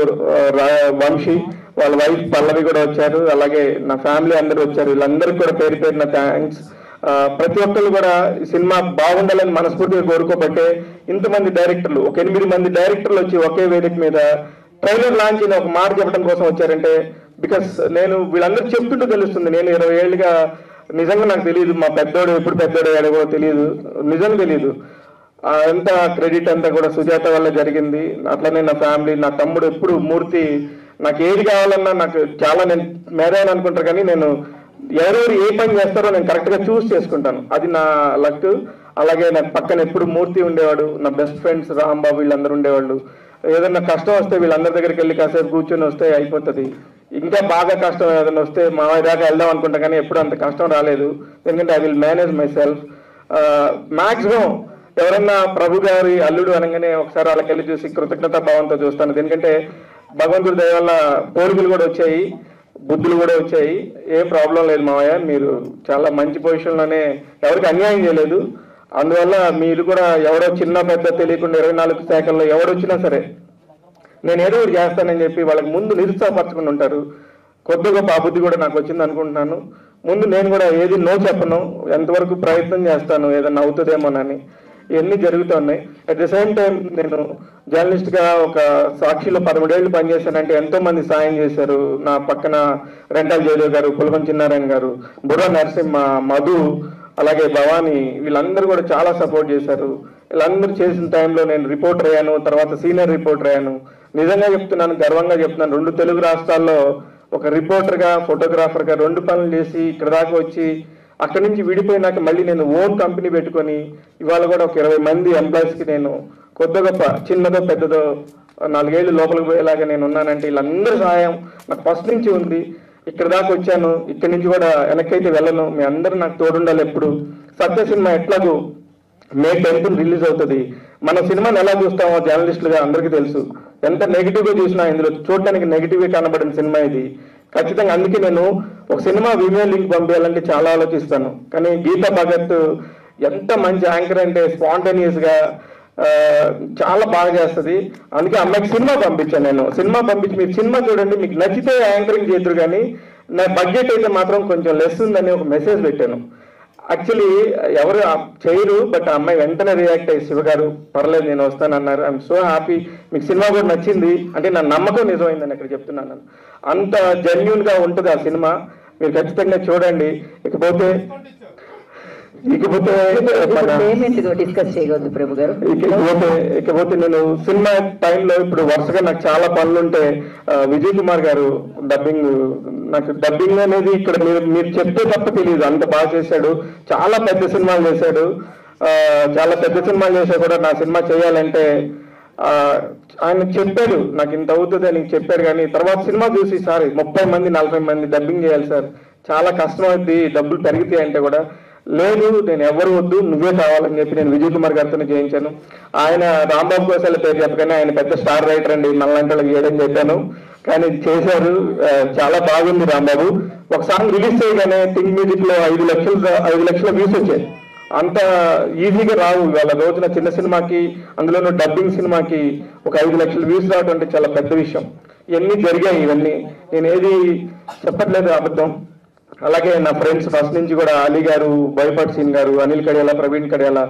వంశీ, వాళ్ళ వైఫ్ పల్లవి కూడా వచ్చారు. అలాగే నా ఫ్యామిలీ అందరూ వచ్చారు. వీళ్ళందరికీ కూడా పేరు పేరున థ్యాంక్స్. ప్రతి ఒక్కరు కూడా ఈ సినిమా బాగుండాలని మనస్ఫూర్తిగా కోరుకోబట్టే ఇంతమంది డైరెక్టర్లు, ఒక 8 మంది డైరెక్టర్లు వచ్చి ఒకే వేదిక మీద ట్రైలర్ లాంచ్ అని ఒక మాట చెప్పడం కోసం వచ్చారంటే, బికాస్ నేను వీళ్ళందరూ చెప్తుంటూ తెలుస్తుంది. నేను 20 ఏళ్ళుగా నిజంగా నాకు తెలియదు, మా పెద్దోడు ఎప్పుడు పెద్దోడు అయ్యాడో కూడా తెలియదు, నిజంగా తెలియదు. అంత క్రెడిట్ అంతా కూడా సుజాత వల్ల జరిగింది. అట్లనే నా ఫ్యామిలీ, నా తమ్ముడు ఎప్పుడు మూర్తి, నాకు ఏది కావాలన్నా నాకు చాలా, నేను మేధాని అనుకుంటారు కానీ నేను ఎవరెవరు ఏ పని చేస్తారో నేను కరెక్ట్గా చూస్ చేసుకుంటాను, అది నా లక్. అలాగే నాకు పక్కన ఎప్పుడు మూర్తి ఉండేవాడు, నా బెస్ట్ ఫ్రెండ్స్ రాంబాబు వీళ్ళందరూ ఉండేవాళ్ళు. ఏదన్నా కష్టం వస్తే వీళ్ళందరి దగ్గరికి వెళ్ళి కాసేపు కూర్చొని వస్తే అయిపోతుంది. ఇంకా బాగా కష్టం ఏదైనా వస్తే మా దాకా వెళ్దాం అనుకుంటా, కానీ ఎప్పుడు అంత కష్టం రాలేదు. ఎందుకంటే I will manage my self. Maximum ఎవరన్నా ప్రభు గారి అల్లుడు అనగానే ఒకసారి వాళ్ళకి వెళ్ళి చూసి కృతజ్ఞతా భావంతో చూస్తాను. ఎందుకంటే భగవంతుడి దయ వల్ల పోలికలు కూడా వచ్చాయి, బుద్ధులు కూడా వచ్చాయి. ఏం ప్రాబ్లం లేదు మావయ్య, మీరు చాలా మంచి పొజిషన్లోనే, ఎవరికి అన్యాయం చేయలేదు. అందువల్ల మీరు కూడా ఎవరో చిన్న పెద్ద తెలియకుండా 24 శాఖల్లో ఎవరొచ్చినా సరే నేను ఏదో ఒకటి చేస్తానని చెప్పి వాళ్ళకి ముందు నిరుత్సాహపరచుకుని ఉంటారు. కొద్ది గొప్ప అబుద్ధి కూడా నాకు వచ్చింది అనుకుంటున్నాను. ముందు నేను కూడా ఏది నో చెప్పను, ఎంతవరకు ప్రయత్నం చేస్తాను ఏదన్నా అవుతుందేమోనని. ఇవన్నీ జరుగుతున్నాయి. అట్ ద సేమ్ టైం నేను జర్నలిస్ట్గా ఒక సాక్షిలో 13 ఏళ్ళు పనిచేశానంటే ఎంతో మంది సాయం చేశారు. నా పక్కన రెంటాల జయదేవ్ గారు, పులగం చిన్నారాయణ గారు, బుర్రా నరసింహ, మధు, అలాగే భవానీ, వీళ్ళందరూ కూడా చాలా సపోర్ట్ చేశారు. వీళ్ళందరూ చేసిన టైంలో నేను రిపోర్టర్ అయ్యాను, తర్వాత సీనియర్ రిపోర్టర్ అయ్యాను. నిజంగా చెప్తున్నాను, గర్వంగా చెప్తున్నాను, 2 తెలుగు రాష్ట్రాల్లో ఒక రిపోర్టర్గా, ఫోటోగ్రాఫర్గా 2 పనులు చేసి ఇక్కడ దాకా వచ్చి అక్కడి నుంచి విడిపోయినాక మళ్ళీ నేను ఓన్ కంపెనీ పెట్టుకొని ఇవాళ కూడా ఒక 20 మంది ఎంప్లాయీస్కి నేను కొద్ది గొప్ప, చిన్నదో పెద్దదో 4 ఏళ్ళు లోపలికి పోయేలాగా నేను ఉన్నానంటే వీళ్ళందరి సహాయం నాకు ఫస్ట్ నుంచి ఉంది. ఇక్కడ దాకా వచ్చాను, ఇక్కడి నుంచి కూడా వెనక్కైతే వెళ్ళను. మీ అందరూ నాకు తోడుండాలి ఎప్పుడు. సత్య సినిమా ఎట్లాగూ May 10th రిలీజ్ అవుతుంది. మన సినిమాని ఎలా చూస్తామో జర్నలిస్టులుగా అందరికీ తెలుసు. ఎంత నెగిటివ్గా చూసినా ఇందులో చూడటానికి నెగిటివ్గా కనబడిన సినిమా ఇది. ఖచ్చితంగా అందుకే నేను ఒక సినిమా విమెన్ లింక్ పంపించాలంటే చాలా ఆలోచిస్తాను. కానీ గీతా భగత్ ఎంత మంచి యాంకర్ అంటే స్పాంటేనియస్గా చాలా బాగా చేస్తుంది. అందుకే అమ్మాయికి సినిమా పంపించాను. నేను సినిమా పంపించి మీరు సినిమా చూడండి, మీకు నచ్చితే యాంకరింగ్ చేద్దరు, కానీ నా బడ్జెట్ అయితే మాత్రం కొంచెం లెస్ ఉందని ఒక మెసేజ్ పెట్టాను. యాక్చువల్లీ ఎవరు చేయరు, బట్ ఆ అమ్మాయి వెంటనే రియాక్ట్ అయ్యి శివ గారు పర్లేదు నేను వస్తానన్నారు. I'm so happy. మీకు సినిమా కూడా నచ్చింది అంటే నా నమ్మకం నిజమైందని ఇక్కడ చెప్తున్నాను. అంత జెన్యూన్గా ఉంటుంది ఆ సినిమా, మీరు ఖచ్చితంగా చూడండి. ఇకపోతే డిస్కస్ చేయవద్దు ప్రభు గారు. ఇకపోతే నేను సినిమా టైంలో ఇప్పుడు వరుసగా నాకు చాలా పనులు ఉంటే విజయ్ కుమార్ గారు నాకు డబ్బింగ్ అనేది ఇక్కడ మీరు చెప్తే తప్ప తెలియదు, అంత బాగా చేశాడు. చాలా పెద్ద సినిమాలు చేశాడు. చాలా పెద్ద సినిమాలు చేసా కూడా నా సినిమా చేయాలంటే ఆయన చెప్పాడు నాకు ఇంత అవుతుంది అని చెప్పారు. కానీ తర్వాత సినిమా చూసి సార్ 30 మంది 40 మంది డబ్బింగ్ చేయాలి సార్, చాలా కష్టం అవుద్ది, డబ్బులు పెరుగుతాయి అంటే కూడా లేదు నేను ఎవరు వద్దు నువ్వే కావాలని చెప్పి నేను విజయ్ కుమార్ గారితో చేయించాను. ఆయన రాంబాబు గోసాల పేరు చెప్పగానే ఆయన పెద్ద స్టార్ రైటర్ అండి, మనలాంటి వాళ్ళకి చేయడం చెప్పాను. కానీ చేశారు, చాలా బాగుంది రాంబాబు. ఒక సాంగ్ రిలీజ్ చేయగానే థింక్ మ్యూజిక్ లో 5 లక్షల వ్యూస్ వచ్చాయి. అంత ఈజీగా రావు ఇవాళ రోజున. చిన్న సినిమాకి అందులోనూ డబ్బింగ్ సినిమాకి ఒక 5 లక్షల వ్యూస్ రావడం అంటే చాలా పెద్ద విషయం. ఇవన్నీ జరిగాయి. ఇవన్నీ నేను ఏది చెప్పట్లేదు అబద్ధం. అలాగే నా ఫ్రెండ్స్ ఫస్ట్ నుంచి కూడా అలీ గారు, బోయపాటి సీన్ గారు, అనిల్ కడియాల, ప్రవీణ్ కడియాల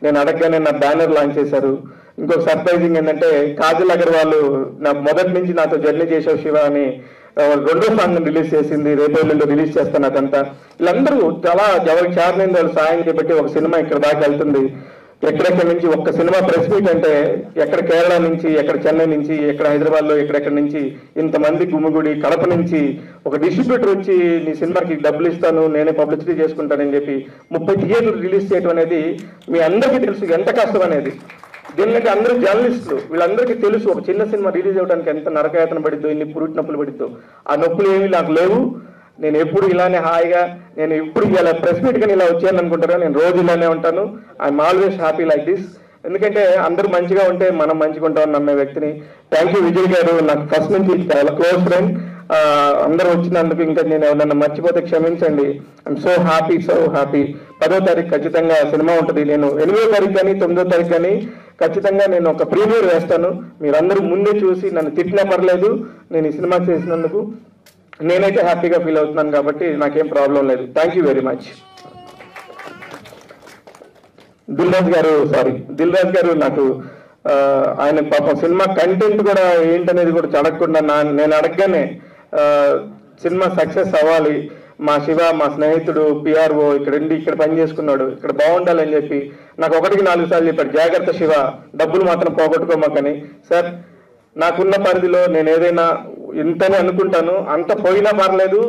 నేను అడగగానే నా బ్యానర్ లాంచ్ చేశారు. ఇంకొక సర్ప్రైజింగ్ ఏంటంటే కాజల్ అగర్వాల్ నా మొదటి నుంచి నాతో జర్నీ చేసావు శివ అని 2వ సాంగ్ రిలీజ్ చేసింది. రేపు రిలీజ్ చేస్తాను. అదంతా వీళ్ళందరూ చాలా ఎవరికి చారినైంది వాళ్ళు సాయం చేపట్టి ఒక సినిమా ఇక్కడ దాకా వెళ్తుంది. ఎక్కడెక్కడి నుంచి ఒక్క సినిమా ప్రెస్ మీట్ అంటే ఎక్కడ కేరళ నుంచి, ఎక్కడ చెన్నై నుంచి, ఎక్కడ హైదరాబాద్లో ఎక్కడెక్కడి నుంచి ఇంతమంది గుమ్మిగుడి, కడప నుంచి ఒక డిస్ట్రిబ్యూటర్ వచ్చి నీ సినిమాకి డబ్బులు ఇస్తాను నేనే పబ్లిసిటీ చేసుకుంటానని చెప్పి 30 థియేటర్లు రిలీజ్ చేయడం అనేది మీ అందరికీ తెలుసు ఎంత కష్టం అనేది. దీనికంటే అందరూ జర్నలిస్టులు, వీళ్ళందరికీ తెలుసు ఒక చిన్న సినిమా రిలీజ్ అవ్వడానికి ఎంత నరకయాతన పడిద్దో, ఎన్ని పురుటి నొప్పులు పడిద్దో. ఆ నొప్పులు ఏమీ నాకు లేవు. నేను ఎప్పుడు ఇలానే హాయిగా, నేను ఇప్పుడు ఇలా ప్రెస్ మీట్ కానీ ఇలా వచ్చాను అనుకుంటారా, నేను రోజు ఇలానే ఉంటాను. I'm always happy like this. ఎందుకంటే అందరూ మంచిగా ఉంటే మనం మంచిగా ఉంటామని నమ్మే వ్యక్తిని. థ్యాంక్ యూ విజయ్ గారు, నాకు ఫస్ట్ నుంచి చాలా క్లోజ్ ఫ్రెండ్. అందరూ వచ్చినందుకు ఇంకా నేను ఎవరన్నా మర్చిపోతే క్షమించండి. I'm so happy, so happy. 10వ తారీఖు ఖచ్చితంగా సినిమా ఉంటుంది. నేను 8వ తారీఖు కానీ 9వ తారీఖు కానీ ఖచ్చితంగా నేను ఒక ప్రీమియర్ వేస్తాను. మీరందరూ ముందే చూసి నన్ను తిట్టినా పర్లేదు, నేను ఈ సినిమా చేసినందుకు నేనైతే హ్యాపీగా ఫీల్ అవుతున్నాను కాబట్టి నాకేం ప్రాబ్లం లేదు. Thank you very much. Dil Raju garu నాకు ఆయన పాపం సినిమా కంటెంట్ కూడా ఏంటనేది కూడా అడగకుండా నేను అడగగానే సినిమా సక్సెస్ అవ్వాలి, మా శివ మా స్నేహితుడు పిఆర్ఓ ఇక్కడ పని చేసుకున్నాడు, ఇక్కడ బాగుండాలని చెప్పి నాకు 1కి 4 సార్లు చెప్పాడు, జాగ్రత్త శివ డబ్బులు మాత్రం పోగొట్టుకోమాకని. సార్ నాకున్న పరిధిలో నేను ఏదైనా ఇంతనే అనుకుంటాను, అంత పోయినా పర్లేదు,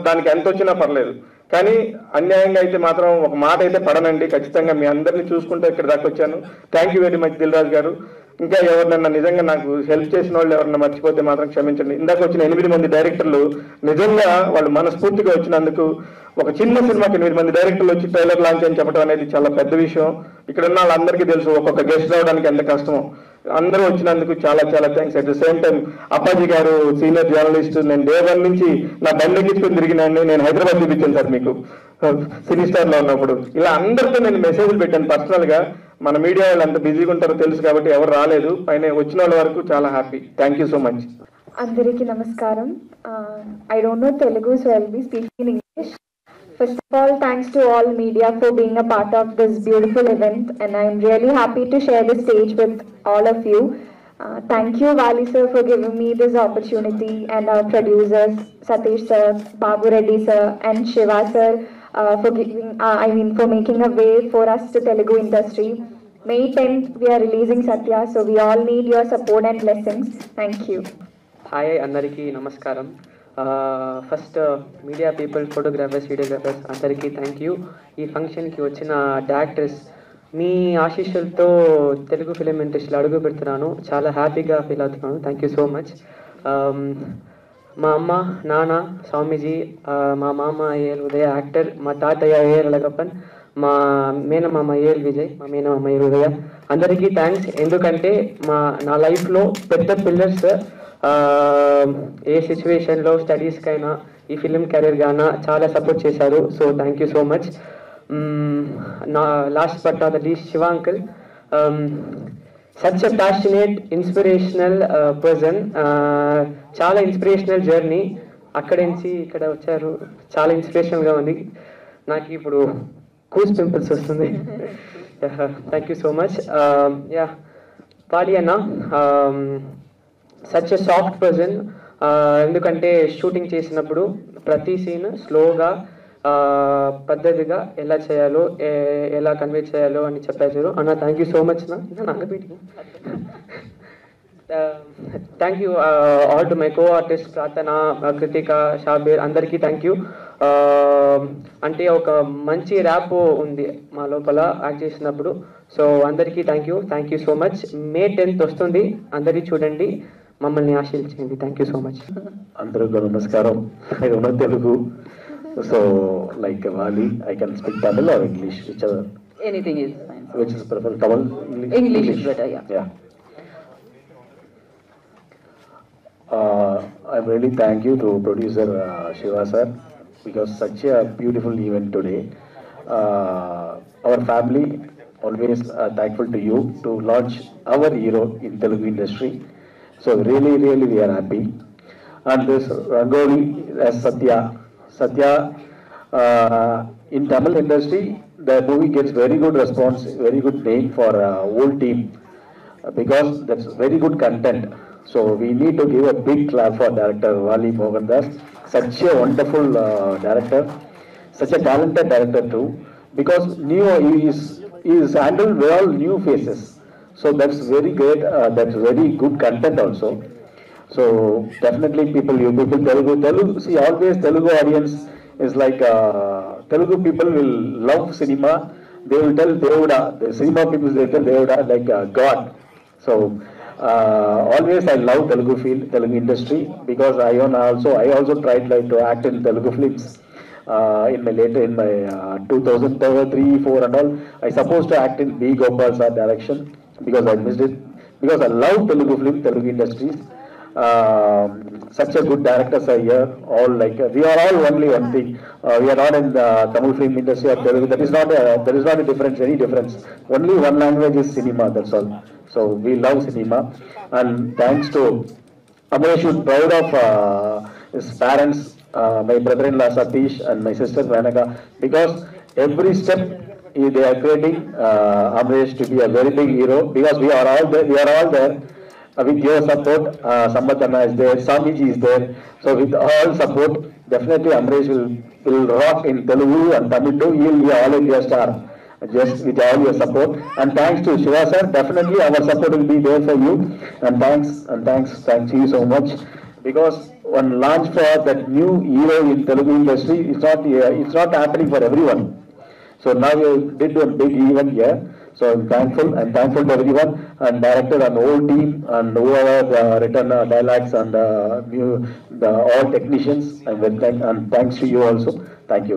దానికి ఎంత వచ్చినా పర్లేదు, కానీ అన్యాయంగా అయితే మాత్రం ఒక మాట అయితే పడనండి. ఖచ్చితంగా మీ అందరినీ చూసుకుంటూ ఇక్కడ దాకా వచ్చాను. Thank you very much Dil Raju garu. ఇంకా ఎవరినన్నా నిజంగా నాకు హెల్ప్ చేసిన వాళ్ళు ఎవరన్నా మర్చిపోతే మాత్రం క్షమించండి. ఇందాక వచ్చిన 8 మంది డైరెక్టర్లు నిజంగా వాళ్ళు మనస్ఫూర్తిగా వచ్చినందుకు, ఒక చిన్న సినిమాకి 8 మంది డైరెక్టర్లు వచ్చి ట్రైలర్ లాంచ్ అని చెప్పడం అనేది చాలా పెద్ద విషయం. ఇక్కడ ఉన్న వాళ్ళందరికీ తెలుసు ఒక్కొక్క గెస్ట్ రావడానికి ఎంత కష్టమో. అందరూ వచ్చినందుకు చాలా చాలా thanks. At the same time Appaji గారు సీనియర్ జర్నలిస్ట్, నేను డే 1 నుంచి నా బండి ఎక్కించుకొని తిరిగినాన్ని నేను హైదరాబాద్ చూపించాను సార్ మీకు సినీ స్టార్ లో ఉన్నప్పుడు. ఇలా అందరితో నేను మెసేజ్లు పెట్టాను పర్సనల్ గా. మన మీడియా వాళ్ళు అంత బిజీగా ఉంటారో తెలుసు కాబట్టి ఎవరు రాలేదు. పైన వచ్చిన వాళ్ళ వరకు చాలా happy. Thank you so much. అందరికీ నమస్కారం. I don't know Telugu, so I'll be speaking in English. First of all, thanks to all media for being a part of this beautiful event, and I'm really happy to share the stage with all of you. Thank you, Vali sir, for giving me this opportunity, and our producers, Satish sir, Babu Reddy sir, and Shiva sir, for making a way for us to Telugu industry. May 10th, we are releasing Satya, so we all need your support and blessings. Thank you. Hi, Andariki Namaskaram. First media people, photographers, videographers అందరికీ thank you. ఈ ఫంక్షన్కి వచ్చిన directors మీ ఆశీస్సులతో Telugu film ఇండస్ట్రీలో అడుగు పెడుతున్నాను. చాలా హ్యాపీగా ఫీల్ అవుతున్నాను. Thank you so much. మా అమ్మ, నాన్న స్వామీజీ, మా మామ ఏఎల్ ఉదయ యాక్టర్, మా తాతయ్య ఏఎల్ అలగప్పన్, మా మేనమామ ఏఎల్ విజయ్, మా మేనమామ హృదయ, అందరికీ థ్యాంక్స్. ఎందుకంటే నా లైఫ్లో పెద్ద పిల్లర్స్ ఏ సిచ్యువేషన్లో స్టడీస్కైనా ఈ ఫిలిం కెరీర్ గానా చాలా సపోర్ట్ చేశారు. So thank you so much. నా last but not the least Shiva uncle, such a passionate inspirational person. చాలా ఇన్స్పిరేషనల్ జర్నీ, అక్కడి నుంచి ఇక్కడ వచ్చారు, చాలా ఇన్స్పిరేషనల్గా ఉంది. నాకు ఇప్పుడు కూస్ పింపుల్స్ వస్తుంది. Thank you so much. Yeah Paadi అన్న, సచ్ ఎ సాఫ్ట్ పర్సన్. ఎందుకంటే షూటింగ్ చేసినప్పుడు ప్రతి సీన్ స్లోగా పద్ధతిగా ఎలా చేయాలో, ఎలా కన్వే చేయాలో అని చెప్పారు అన్న. థ్యాంక్ యూ సో మచ్ నా నాగపీటి. Thank you all to my co artist Prarthana, Kruthika, Shabbir, అందరికీ థ్యాంక్ యూ. అంటే ఒక మంచి ర్యాప్ ఉంది మా లోపల యాక్ట్ చేసినప్పుడు. సో అందరికీ thank you so much. May 10th వస్తుంది, అందరికీ చూడండి, మమ్మల్ని ఆశీర్వదించండి. Thank you so much. అందరికీ నమస్కారం. I don't know Telugu, so like Wali, I can speak Tamil or English, whichever. Anything is fine. Which is preferred, Tamil, English is better, yeah. I'm really thank you to producer Shiva sir, because such a beautiful event today. Our family always thankful to you to launch our hero in Telugu industry. So really we are happy. And this Rangoli as Satya, in Tamil industry, the movie gets very good response, very good name for whole team, because that's very good content. So we need to give a big clap for director Wali Mohan Das, such a wonderful director, such a talented director too, because he is handled with all new faces. So that's very great, that's very good content also. So definitely you people Telugu, see always Telugu audience is like, Telugu people will love cinema, they will tell Devuda, the cinema people they tell Devuda like God. So always I love Telugu industry, because I also tried like to act in Telugu films in my 2003-4 and all. I supposed to act in B. Gopal sir direction, because I missed it, because I love Telugu industries. Such a good directors are here, all like we are all only one thing. We are not in the Tamil film industry or Telugu. There is not a difference, any difference. Only one language is cinema, that's all. So we love cinema, and thanks to Amresh, proud of his parents, my brother-in-law Satish and my sister Vanaka, because every step they are creating Amresh to be a very big hero, because we are all there. With your support, Sambatana is there, Samiji is there. So with all support, definitely Amresh will rock in Telugu and Tamil too. He will be all India star, just with all your support. And thanks to Shiva sir, definitely our support will be there for you. And thanks you so much, because one launch for that new hero in Telugu industry, it's not happening for everyone. So now you did a big event here. So I'm thankful to everyone, and director and the whole team, and whoever written dialogues and all technicians. I'm very thanks to you also. Thank you.